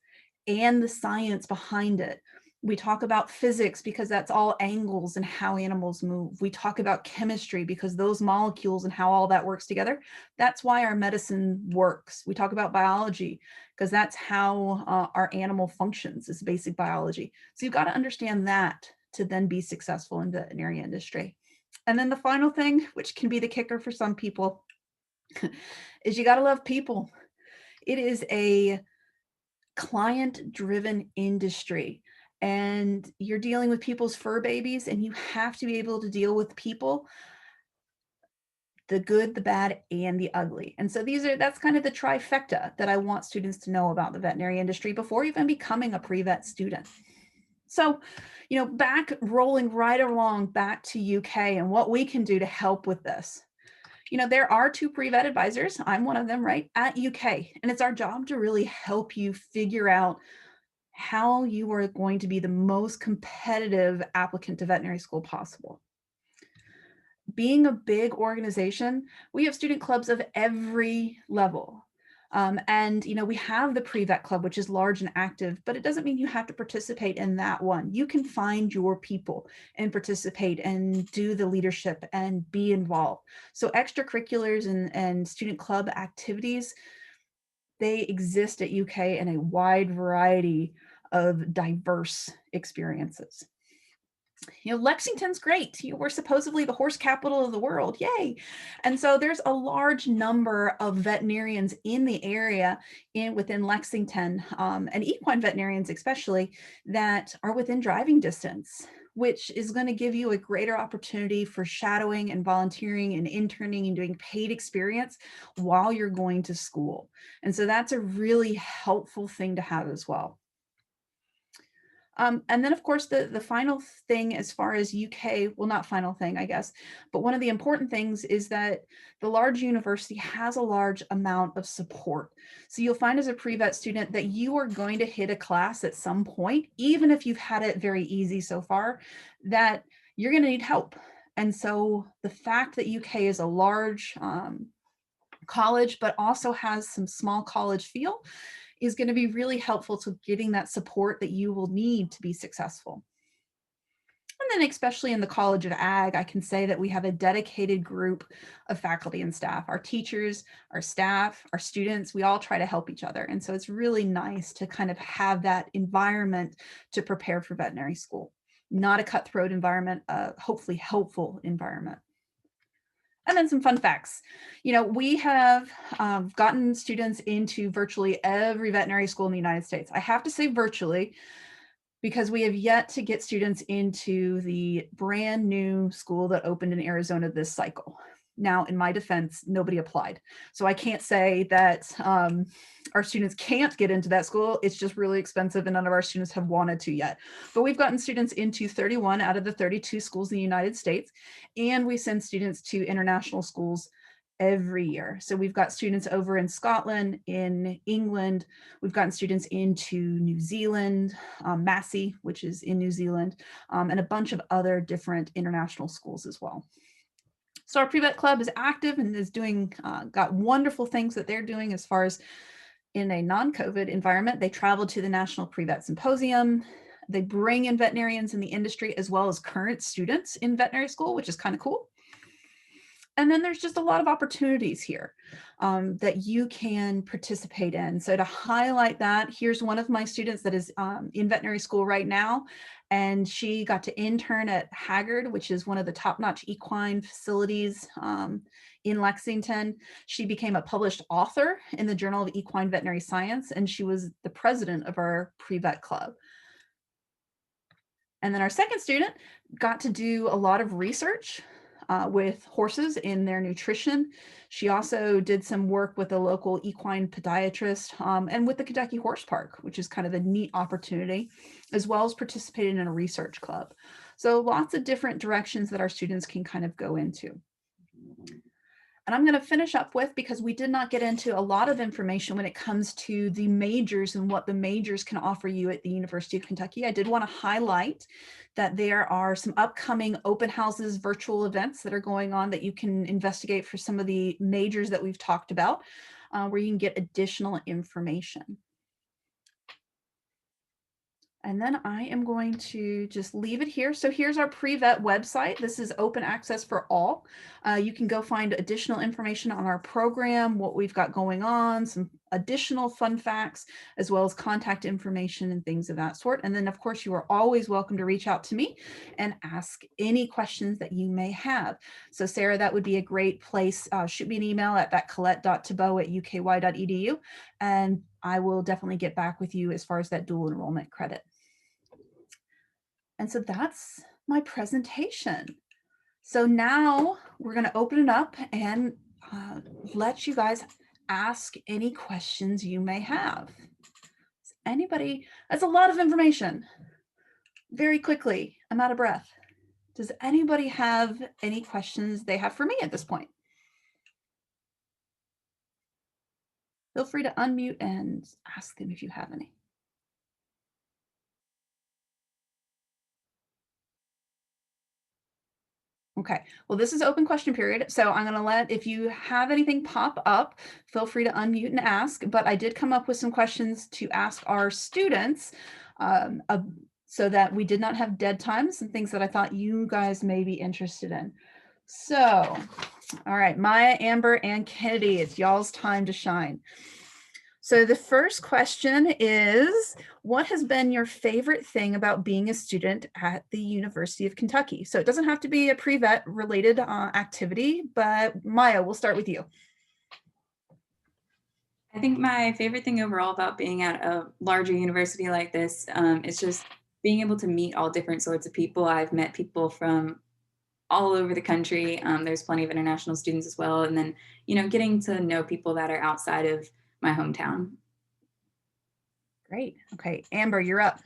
and the science behind it. We talk about physics because that's all angles and how animals move. We talk about chemistry because those molecules and how all that works together. That's why our medicine works. We talk about biology because that's how our animal functions, is basic biology. So you've got to understand that to then be successful in the veterinary industry. And then the final thing, which can be the kicker for some people, is you got to love people. It is a client-driven industry, and you're dealing with people's fur babies, and you have to be able to deal with people, the good, the bad, and the ugly. And so that's kind of the trifecta that I want students to know about the veterinary industry before even becoming a pre-vet student. So, you know, rolling right along back to UK and what we can do to help with this. You know, there are 2 pre-vet advisors, I'm one of them, right, at UK, and it's our job to really help you figure out how you are going to be the most competitive applicant to veterinary school possible. Being a big organization, we have student clubs of every level. And, you know, we have the pre-vet club, which is large and active, but it doesn't mean you have to participate in that one. You can find your people and participate and do the leadership and be involved. So extracurriculars and student club activities, they exist at UK in a wide variety of diverse experiences. You know, Lexington's great. We're supposedly the horse capital of the world. Yay. And so there's a large number of veterinarians in the area within Lexington, and equine veterinarians especially, that are within driving distance, which is going to give you a greater opportunity for shadowing and volunteering and interning and doing paid experience while you're going to school. And so that's a really helpful thing to have as well. And then, of course, the final thing as far as UK, well, not final thing, I guess, but one of the important things is that the large university has a large amount of support. So you'll find as a pre-vet student that you are going to hit a class at some point, even if you've had it very easy so far, that you're going to need help. And so the fact that UK is a large college, but also has some small college feel, is going to be really helpful to getting that support that you will need to be successful. And then especially in the College of Ag, I can say that we have a dedicated group of faculty and staff. Our teachers, our staff, our students, we all try to help each other. And so it's really nice to kind of have that environment to prepare for veterinary school. Not a cutthroat environment, hopefully helpful environment. And then some fun facts. You know, we have gotten students into virtually every veterinary school in the United States. I have to say virtually, because we have yet to get students into the brand new school that opened in Arizona this cycle. Now, in my defense, nobody applied. So I can't say that our students can't get into that school. It's just really expensive and none of our students have wanted to yet. But we've gotten students into 31 out of the 32 schools in the United States, and we send students to international schools every year. So we've got students over in Scotland, in England, we've gotten students into New Zealand, Massey, which is in New Zealand, and a bunch of other different international schools as well. So our pre-vet club is active and is doing, got wonderful things that they're doing as far as in a non-COVID environment. They travel to the National Pre-Vet Symposium. They bring in veterinarians in the industry as well as current students in veterinary school, which is kind of cool. And then there's just a lot of opportunities here that you can participate in. So to highlight that, here's one of my students that is in veterinary school right now. And she got to intern at Haggard, which is one of the top-notch equine facilities in Lexington. She became a published author in the Journal of Equine Veterinary Science, and she was the president of our pre-vet club. And then our second student got to do a lot of research with horses in their nutrition. She also did some work with a local equine podiatrist and with the Kentucky Horse Park, which is kind of a neat opportunity, as well as participating in a research club. So lots of different directions that our students can kind of go into. And I'm going to finish up with, because we did not get into a lot of information when it comes to the majors and what the majors can offer you at the University of Kentucky. I did want to highlight that there are some upcoming open houses, virtual events that are going on that you can investigate for some of the majors that we've talked about, where you can get additional information. And then I am going to just leave it here. So here's our pre-vet website. This is open access for all. You can go find additional information on our program, what we've got going on, some additional fun facts, as well as contact information and things of that sort. And then of course, you are always welcome to reach out to me and ask any questions that you may have. So Sarah, that would be a great place. Shoot me an email at that colette.tebeau@uky.edu, and I will definitely get back with you as far as that dual enrollment credit. And so that's my presentation. So now we're going to open it up and let you guys ask any questions you may have. Anybody? That's a lot of information. Very quickly, I'm out of breath. Does anybody have any questions they have for me at this point? Feel free to unmute and ask them if you have any. Okay, well, this is open question period, so I'm gonna let, if you have anything pop up, feel free to unmute and ask, but I did come up with some questions to ask our students so that we did not have dead times and things that I thought you guys may be interested in. So, all right, Maya, Amber, and Kennedy, it's y'all's time to shine. So the first question is, what has been your favorite thing about being a student at the University of Kentucky? So it doesn't have to be a pre-vet related activity, but Maya, we'll start with you. I think my favorite thing overall about being at a larger university like this is just being able to meet all different sorts of people. I've met people from all over the country. There's plenty of international students as well. And then, getting to know people that are outside of my hometown. Great. Okay, Amber, you're up.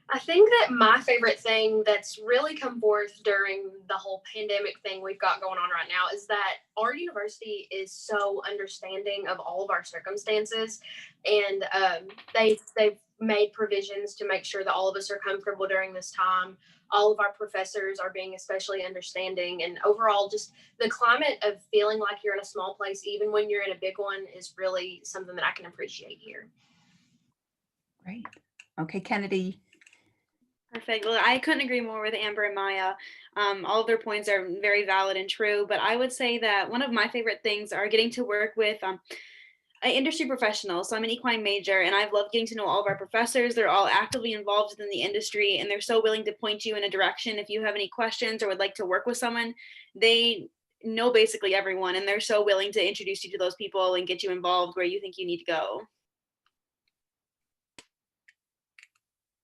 I think that my favorite thing that's really come forth during the whole pandemic thing we've got going on right now is that our university is so understanding of all of our circumstances, and they've made provisions to make sure that all of us are comfortable during this time. All of our professors are being especially understanding, and overall just the climate of feeling like you're in a small place even when you're in a big one is really something that I can appreciate here. Great. Okay, Kennedy. Perfect. Well, I couldn't agree more with Amber and Maya. All of their points are very valid and true, but I would say that one of my favorite things are getting to work with an industry professional. So I'm an equine major, and I've loved getting to know all of our professors. They're all actively involved within the industry, and they're so willing to point you in a direction. If you have any questions or would like to work with someone, they know basically everyone, and they're so willing to introduce you to those people and get you involved where you think you need to go.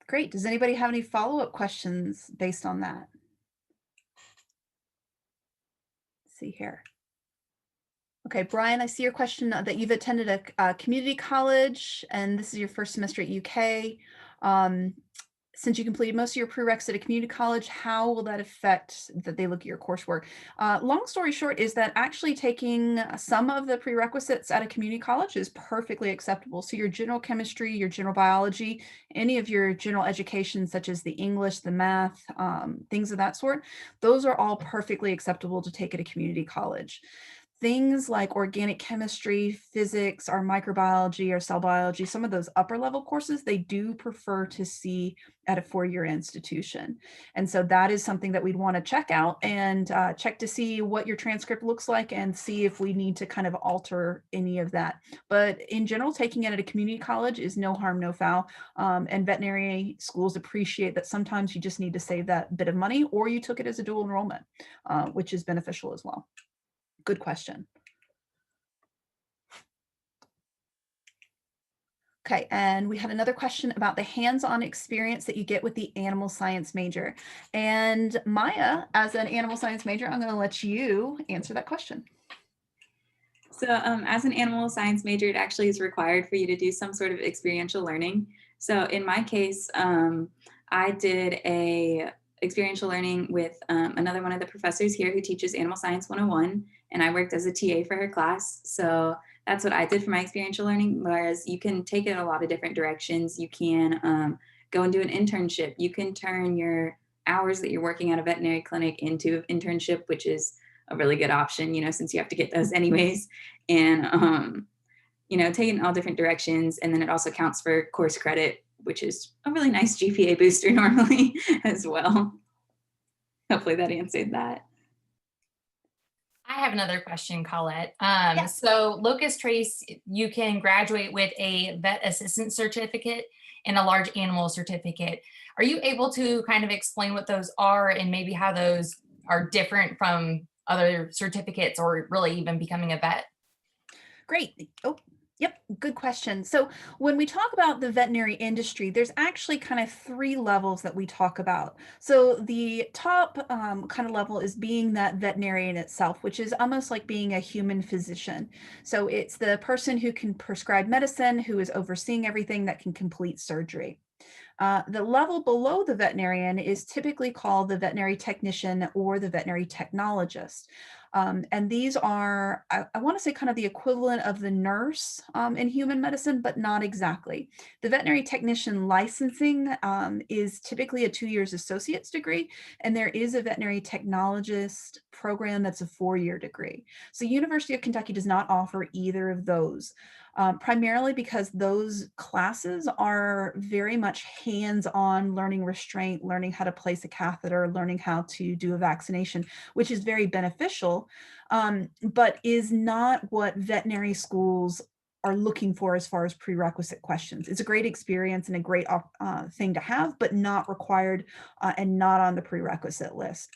Great. Does anybody have any follow-up questions based on that? Let's see here. Okay, Brian, I see your question that you've attended a community college and this is your first semester at UK. Since you completed most of your prereqs at a community college, how will that affect that they look at your coursework? Long story short is that actually taking some of the prerequisites at a community college is perfectly acceptable. So your general chemistry, your general biology, any of your general education, such as the English, the math, things of that sort, those are all perfectly acceptable to take at a community college. Things like organic chemistry, physics, or microbiology or cell biology, some of those upper level courses, they do prefer to see at a four-year institution. And so that is something that we'd want to check out and check to see what your transcript looks like and see if we need to kind of alter any of that. But in general, taking it at a community college is no harm, no foul. And veterinary schools appreciate that sometimes you just need to save that bit of money, or you took it as a dual enrollment, which is beneficial as well. Good question. Okay, and we had another question about the hands-on experience that you get with the animal science major. And Maya, as an animal science major, I'm going to let you answer that question. So as an animal science major, it actually is required for you to do some sort of experiential learning. So in my case, I did a experiential learning with another one of the professors here who teaches Animal Science 101, and I worked as a TA for her class. So that's what I did for my experiential learning, whereas you can take it a lot of different directions. You can go and do an internship. You can turn your hours that you're working at a veterinary clinic into an internship, which is a really good option, since you have to get those anyways. And, take it in all different directions. And then it also counts for course credit, which is a really nice GPA booster normally as well. Hopefully that answered that. I have another question, Colette. Yes. So Locust Trace, you can graduate with a vet assistant certificate and a large animal certificate. Are you able to kind of explain what those are and maybe how those are different from other certificates or really even becoming a vet? Great. Oh, yep. Good question. So when we talk about the veterinary industry, there's actually kind of three levels that we talk about. So the top kind of level is being that veterinarian itself, which is almost like being a human physician. So it's the person who can prescribe medicine, who is overseeing everything, that can complete surgery. The level below the veterinarian is typically called the veterinary technician or the veterinary technologist. And these are, I want to say, kind of the equivalent of the nurse in human medicine, but not exactly. The veterinary technician licensing is typically a 2 years associate's degree, and there is a veterinary technologist program that's a 4-year degree. So University of Kentucky does not offer either of those. Primarily because those classes are very much hands-on, learning restraint, learning how to place a catheter, learning how to do a vaccination, which is very beneficial, but is not what veterinary schools are looking for as far as prerequisite questions. It's a great experience and a great thing to have, but not required and not on the prerequisite list.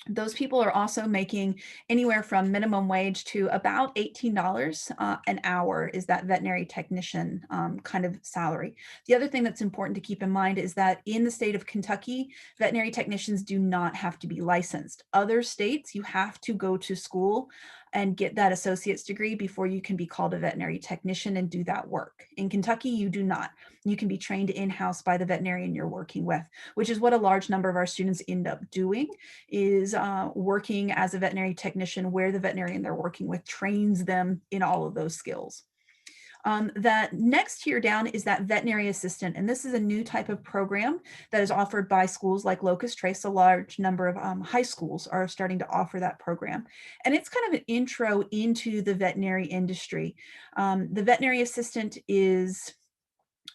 Those people are also making anywhere from minimum wage to about $18 an hour is that veterinary technician kind of salary. The other thing that's important to keep in mind is that in the state of Kentucky, veterinary technicians do not have to be licensed. Other states, you have to go to school and get that associate's degree before you can be called a veterinary technician and do that work. In Kentucky, you do not. You can be trained in-house by the veterinarian you're working with, which is what a large number of our students end up doing, is working as a veterinary technician where the veterinarian they're working with trains them in all of those skills. That next tier down is that veterinary assistant. And this is a new type of program that is offered by schools like Locust Trace. A large number of high schools are starting to offer that program. And it's kind of an intro into the veterinary industry. The veterinary assistant is,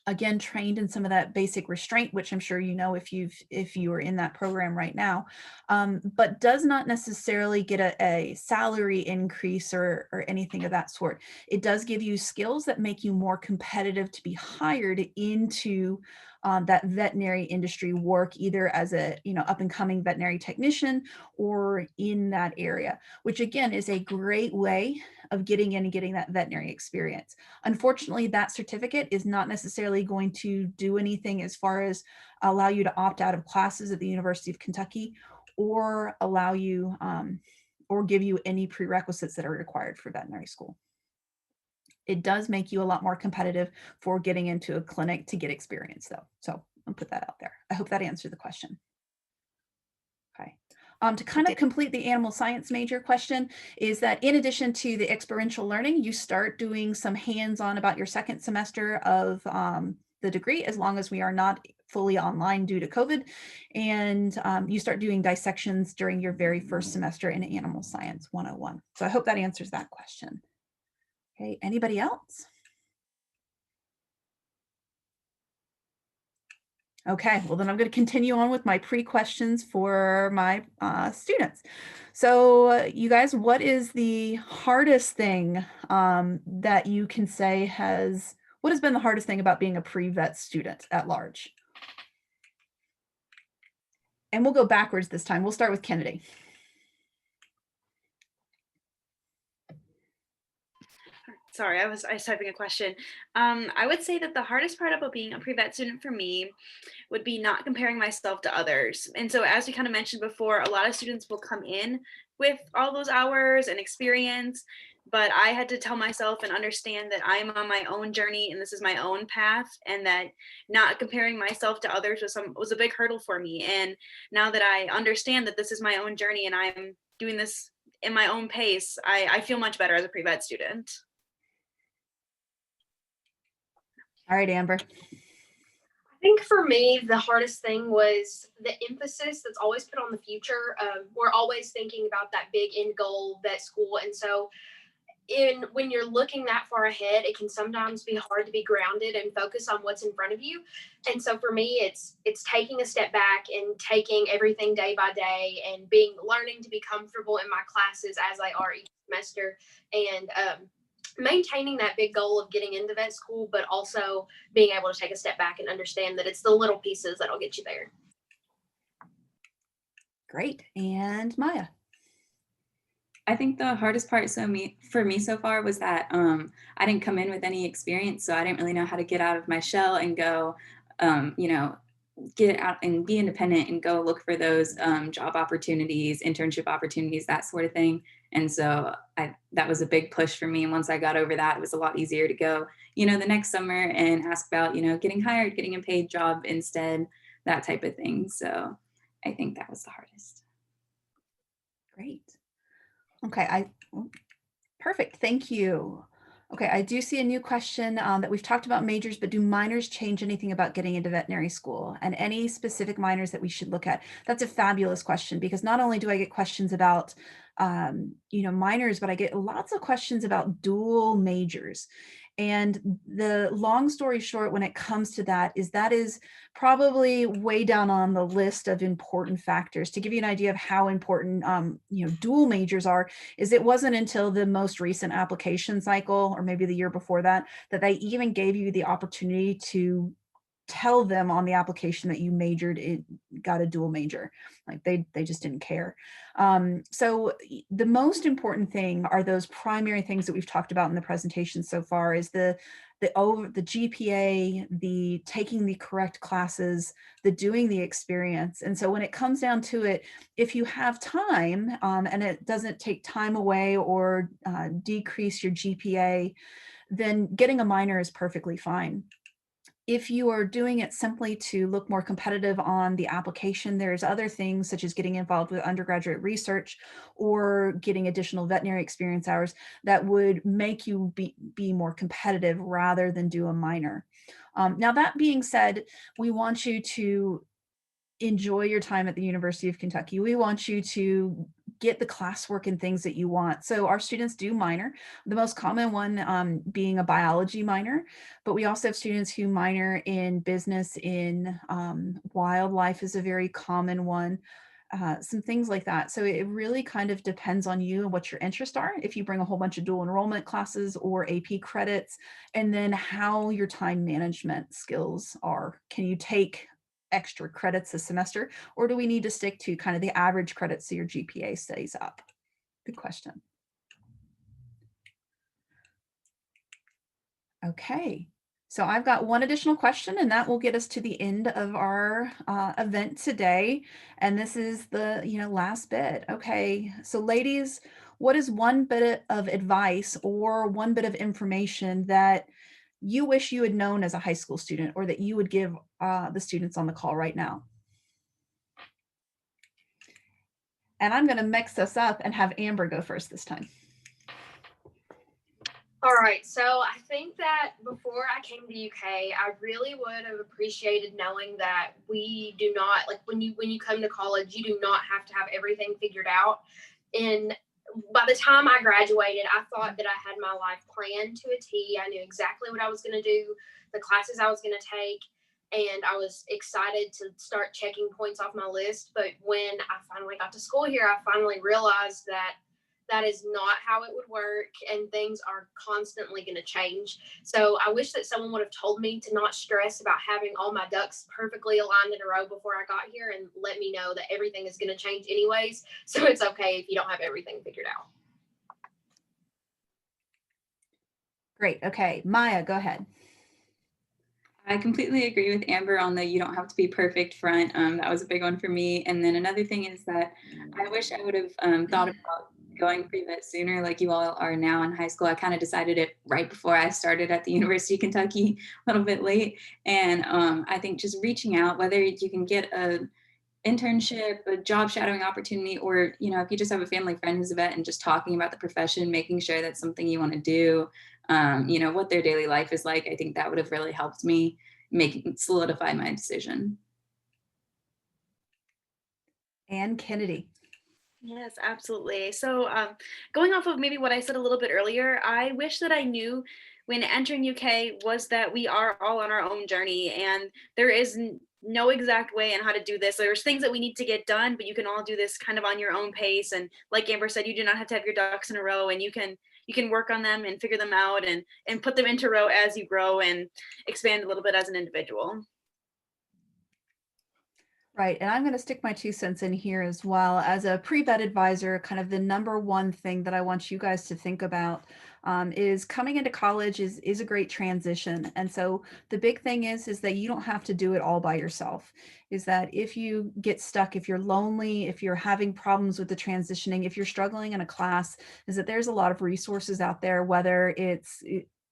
again, trained in some of that basic restraint, which I'm sure you know if you are in that program right now, but does not necessarily get a salary increase or anything of that sort. It does give you skills that make you more competitive to be hired into that veterinary industry work, either as a up and coming veterinary technician or in that area, which again is a great way of getting in and getting that veterinary experience. Unfortunately, that certificate is not necessarily going to do anything as far as allow you to opt out of classes at the University of Kentucky or allow you or give you any prerequisites that are required for veterinary school. It does make you a lot more competitive for getting into a clinic to get experience though. So I'll put that out there. I hope that answered the question. Okay. To kind of complete the animal science major question is that in addition to the experiential learning, you start doing some hands-on about your second semester of the degree, as long as we are not fully online due to COVID. And you start doing dissections during your very first semester in Animal Science 101. So I hope that answers that question. Okay, anybody else? Okay, well then I'm going to continue on with my pre-questions for my students. So you guys, what is the hardest thing that you can say what has been the hardest thing about being a pre-vet student at large? And we'll go backwards this time. We'll start with Kennedy. Sorry, I was typing a question. I would say that the hardest part about being a pre-vet student for me would be not comparing myself to others. And so as we kind of mentioned before, a lot of students will come in with all those hours and experience, but I had to tell myself and understand that I'm on my own journey and this is my own path, and that not comparing myself to others was a big hurdle for me. And now that I understand that this is my own journey and I'm doing this in my own pace, I feel much better as a pre-vet student. All right, Amber. I think for me, the hardest thing was the emphasis that's always put on the future. We're always thinking about that big end goal, vet school. And so when you're looking that far ahead, it can sometimes be hard to be grounded and focus on what's in front of you. And so for me, it's taking a step back and taking everything day by day and learning to be comfortable in my classes as I are each semester, and maintaining that big goal of getting into vet school, but also being able to take a step back and understand that it's the little pieces that'll get you there. Great. And Maya. I think the hardest part for me so far was that I didn't come in with any experience, so I didn't really know how to get out of my shell and go, get out and be independent and go look for those job opportunities, internship opportunities, that sort of thing. And so that was a big push for me. And once I got over that, it was a lot easier to go, the next summer and ask about, getting hired, getting a paid job instead, that type of thing. So I think that was the hardest. Great. Okay, perfect. Thank you. Okay, I do see a new question that we've talked about majors, but do minors change anything about getting into veterinary school, and any specific minors that we should look at? That's a fabulous question, because not only do I get questions about minors, but I get lots of questions about dual majors. And the long story short, when it comes to that is probably way down on the list of important factors. To give you an idea of how important dual majors are, is it wasn't until the most recent application cycle, or maybe the year before that, that they even gave you the opportunity to tell them on the application that you majored in, got a dual major. Like they just didn't care. So the most important thing are those primary things that we've talked about in the presentation so far, is the GPA, the taking the correct classes, the doing the experience. And so when it comes down to it, if you have time and it doesn't take time away or decrease your GPA, then getting a minor is perfectly fine. If you are doing it simply to look more competitive on the application, there's other things such as getting involved with undergraduate research or getting additional veterinary experience hours that would make you be more competitive rather than do a minor. Now, that being said, we want you to enjoy your time at the University of Kentucky. We want you to get the classwork and things that you want. So our students do minor, the most common one being a biology minor, but we also have students who minor in business, in wildlife is a very common one. Some things like that. So it really kind of depends on you and what your interests are. If you bring a whole bunch of dual enrollment classes or AP credits, and then how your time management skills are. Can you take extra credits a semester, or do we need to stick to kind of the average credits so your GPA stays up? Good question. Okay, so I've got one additional question, and that will get us to the end of our event today. And this is the last bit. Okay, so ladies, what is one bit of advice or one bit of information that you wish you had known as a high school student, or that you would give the students on the call right now? And I'm going to mix this up and have Amber go first this time. All right, so I think that before I came to the UK, I really would have appreciated knowing that we do not, like when you come to college, you do not have to have everything figured out. And by the time I graduated, I thought that I had my life planned to a T. I knew exactly what I was going to do, the classes I was going to take, and I was excited to start checking points off my list. But when I finally got to school here, I finally realized that that is not how it would work, and things are constantly going to change. So I wish that someone would have told me to not stress about having all my ducks perfectly aligned in a row before I got here, and let me know that everything is going to change anyways. So it's okay if you don't have everything figured out. Great. Okay, Maya, go ahead. I completely agree with Amber on the you don't have to be perfect front. That was a big one for me. And then another thing is that I wish I would have thought about going pre-vet sooner, like you all are now in high school. I kind of decided it right before I started at the University of Kentucky, a little bit late. And I think just reaching out, whether you can get a internship, a job shadowing opportunity, or if you just have a family friend who's a vet, and just talking about the profession, making sure that's something you want to do, what their daily life is like. I think that would have really helped me solidify my decision. Ann Kennedy. Yes, absolutely. So going off of maybe what I said a little bit earlier, I wish that I knew when entering UK was that we are all on our own journey, and there is no exact way on how to do this. There's things that we need to get done, but you can all do this kind of on your own pace. And like Amber said, you do not have to have your ducks in a row, and you can work on them and figure them out and put them into row as you grow and expand a little bit as an individual. Right, and I'm going to stick my 2 cents in here as well. As a pre-vet advisor, kind of the number one thing that I want you guys to think about is coming into college is a great transition. And so the big thing is that you don't have to do it all by yourself. Is that if you get stuck, if you're lonely, if you're having problems with the transitioning, if you're struggling in a class, is that there's a lot of resources out there, whether it's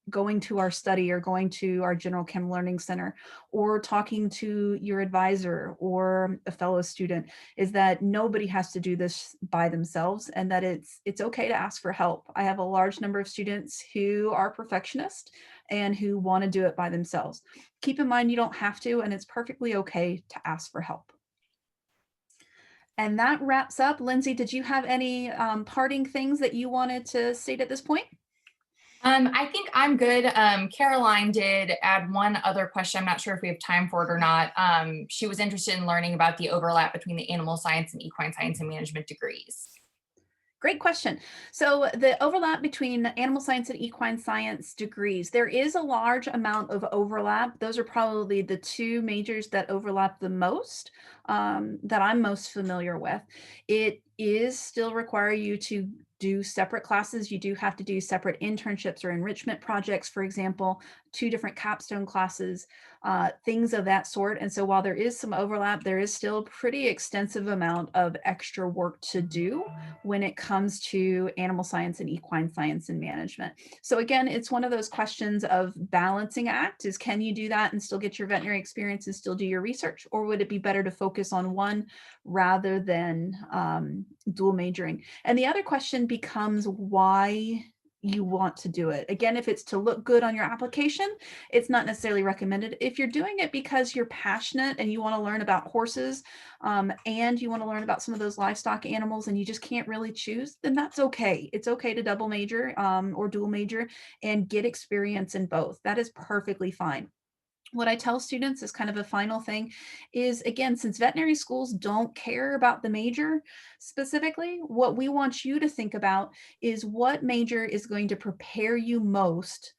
going to our study or going to our general chem learning center or talking to your advisor or a fellow student, is that nobody has to do this by themselves, and that it's okay to ask for help. I have a large number of students who are perfectionists and who want to do it by themselves. Keep in mind, you don't have to, and it's perfectly okay to ask for help. And that wraps up. Lindsay, did you have any parting things that you wanted to state at this point? I think I'm good. Caroline did add one other question. I'm not sure if we have time for it or not. She was interested in learning about the overlap between the animal science and equine science and management degrees. Great question. So the overlap between animal science and equine science degrees, there is a large amount of overlap. Those are probably the two majors that overlap the most, that I'm most familiar with. It is still require you to do separate classes. You do have to do separate internships or enrichment projects, for example, 2 different capstone classes, things of that sort. And so while there is some overlap, there is still a pretty extensive amount of extra work to do when it comes to animal science and equine science and management. So again, it's one of those questions of balancing act, is can you do that and still get your veterinary experience and still do your research? Or would it be better to focus on one rather than dual majoring? And the other question becomes why you want to do it. Again, if it's to look good on your application, it's not necessarily recommended. If you're doing it because you're passionate and you want to learn about horses, and you want to learn about some of those livestock animals and you just can't really choose, then that's okay. It's okay to double major or dual major and get experience in both. That is perfectly fine. What I tell students is kind of a final thing is, again, since veterinary schools don't care about the major specifically, what we want you to think about is what major is going to prepare you most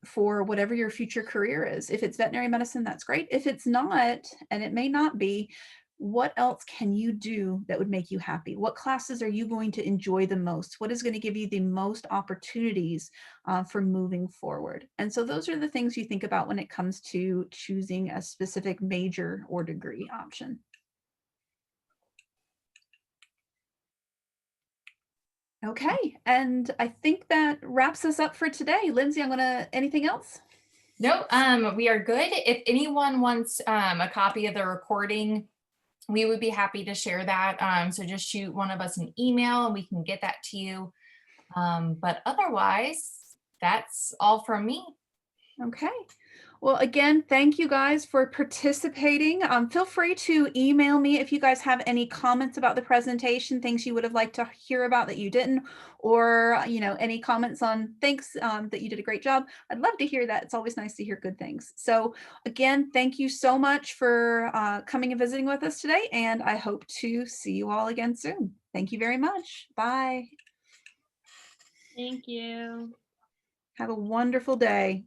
for whatever your future career is. If it's veterinary medicine, that's great. If it's not, and it may not be, what else can you do that would make you happy? What classes are you going to enjoy the most? What is going to give you the most opportunities for moving forward? And so those are the things you think about when it comes to choosing a specific major or degree option. Okay, and I think that wraps us up for today. Lindsay, anything else? No, we are good. If anyone wants a copy of the recording, we would be happy to share that. So just shoot one of us an email and we can get that to you. But otherwise, that's all from me. Okay. Well, again, thank you guys for participating. Feel free to email me if you guys have any comments about the presentation, things you would have liked to hear about that you didn't, or any comments on things that you did a great job. I'd love to hear that. It's always nice to hear good things. So again, thank you so much for coming and visiting with us today, and I hope to see you all again soon. Thank you very much. Bye. Thank you. Have a wonderful day.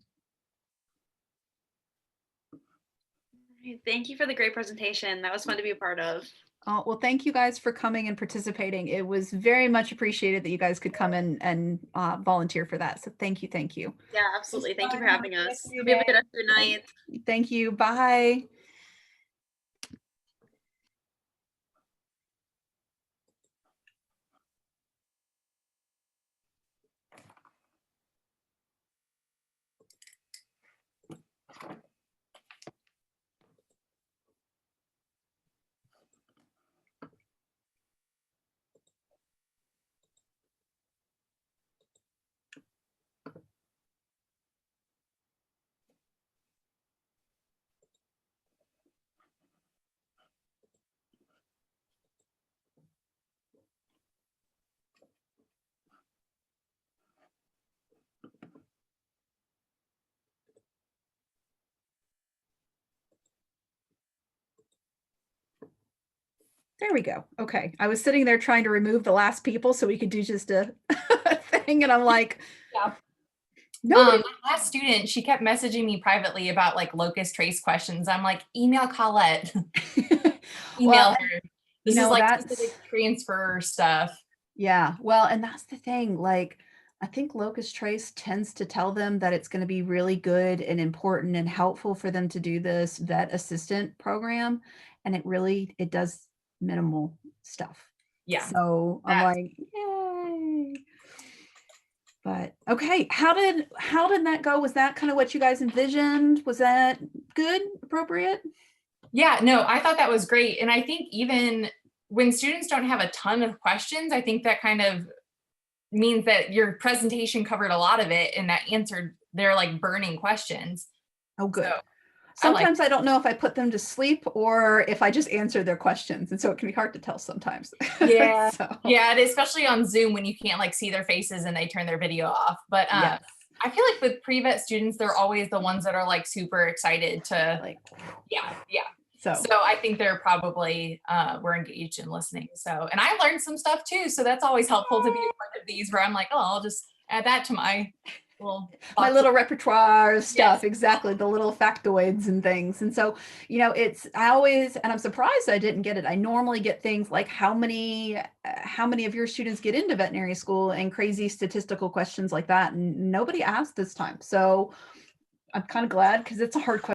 Thank you for the great presentation. That was fun to be a part of. Well, thank you guys for coming and participating. It was very much appreciated that you guys could come in and volunteer for that. So thank you. Thank you. Yeah, absolutely. Thank you for having us. Hope you have a good rest of your night. Thank you. Bye. There we go. Okay. I was sitting there trying to remove the last people so we could do just a thing. And I'm like, yeah. No. My last student, she kept messaging me privately about like locus trace questions. I'm like, email Colette. Email her. This is like specific transfer stuff. Yeah. Well, and that's the thing. Like, I think locus trace tends to tell them that it's going to be really good and important and helpful for them to do this vet assistant program. And it does minimal stuff. Yeah. So I'm like, yay. But okay, how did that go? Was that kind of what you guys envisioned? Was that good, appropriate? Yeah, no, I thought that was great. And I think even when students don't have a ton of questions, I think that kind of means that your presentation covered a lot of it and that answered their like burning questions. Oh, good. So, Sometimes I don't know if I put them to sleep or if I just answer their questions. And so it can be hard to tell sometimes. Yeah. So, Yeah, and especially on Zoom when you can't like see their faces and they turn their video off. But yes. I feel like with pre-vet students, they're always the ones that are like super excited to Like, yeah. so I think they're probably were engaged in listening. So, and I learned some stuff too. So that's always helpful to be a part of these where I'm like, oh, I'll just add that to my little repertoire of stuff. Yes. Exactly. The little factoids and things. And so, you know, and I'm surprised I didn't get it. I normally get things like how many of your students get into veterinary school and crazy statistical questions like that. And nobody asked this time. So I'm kind of glad because it's a hard question.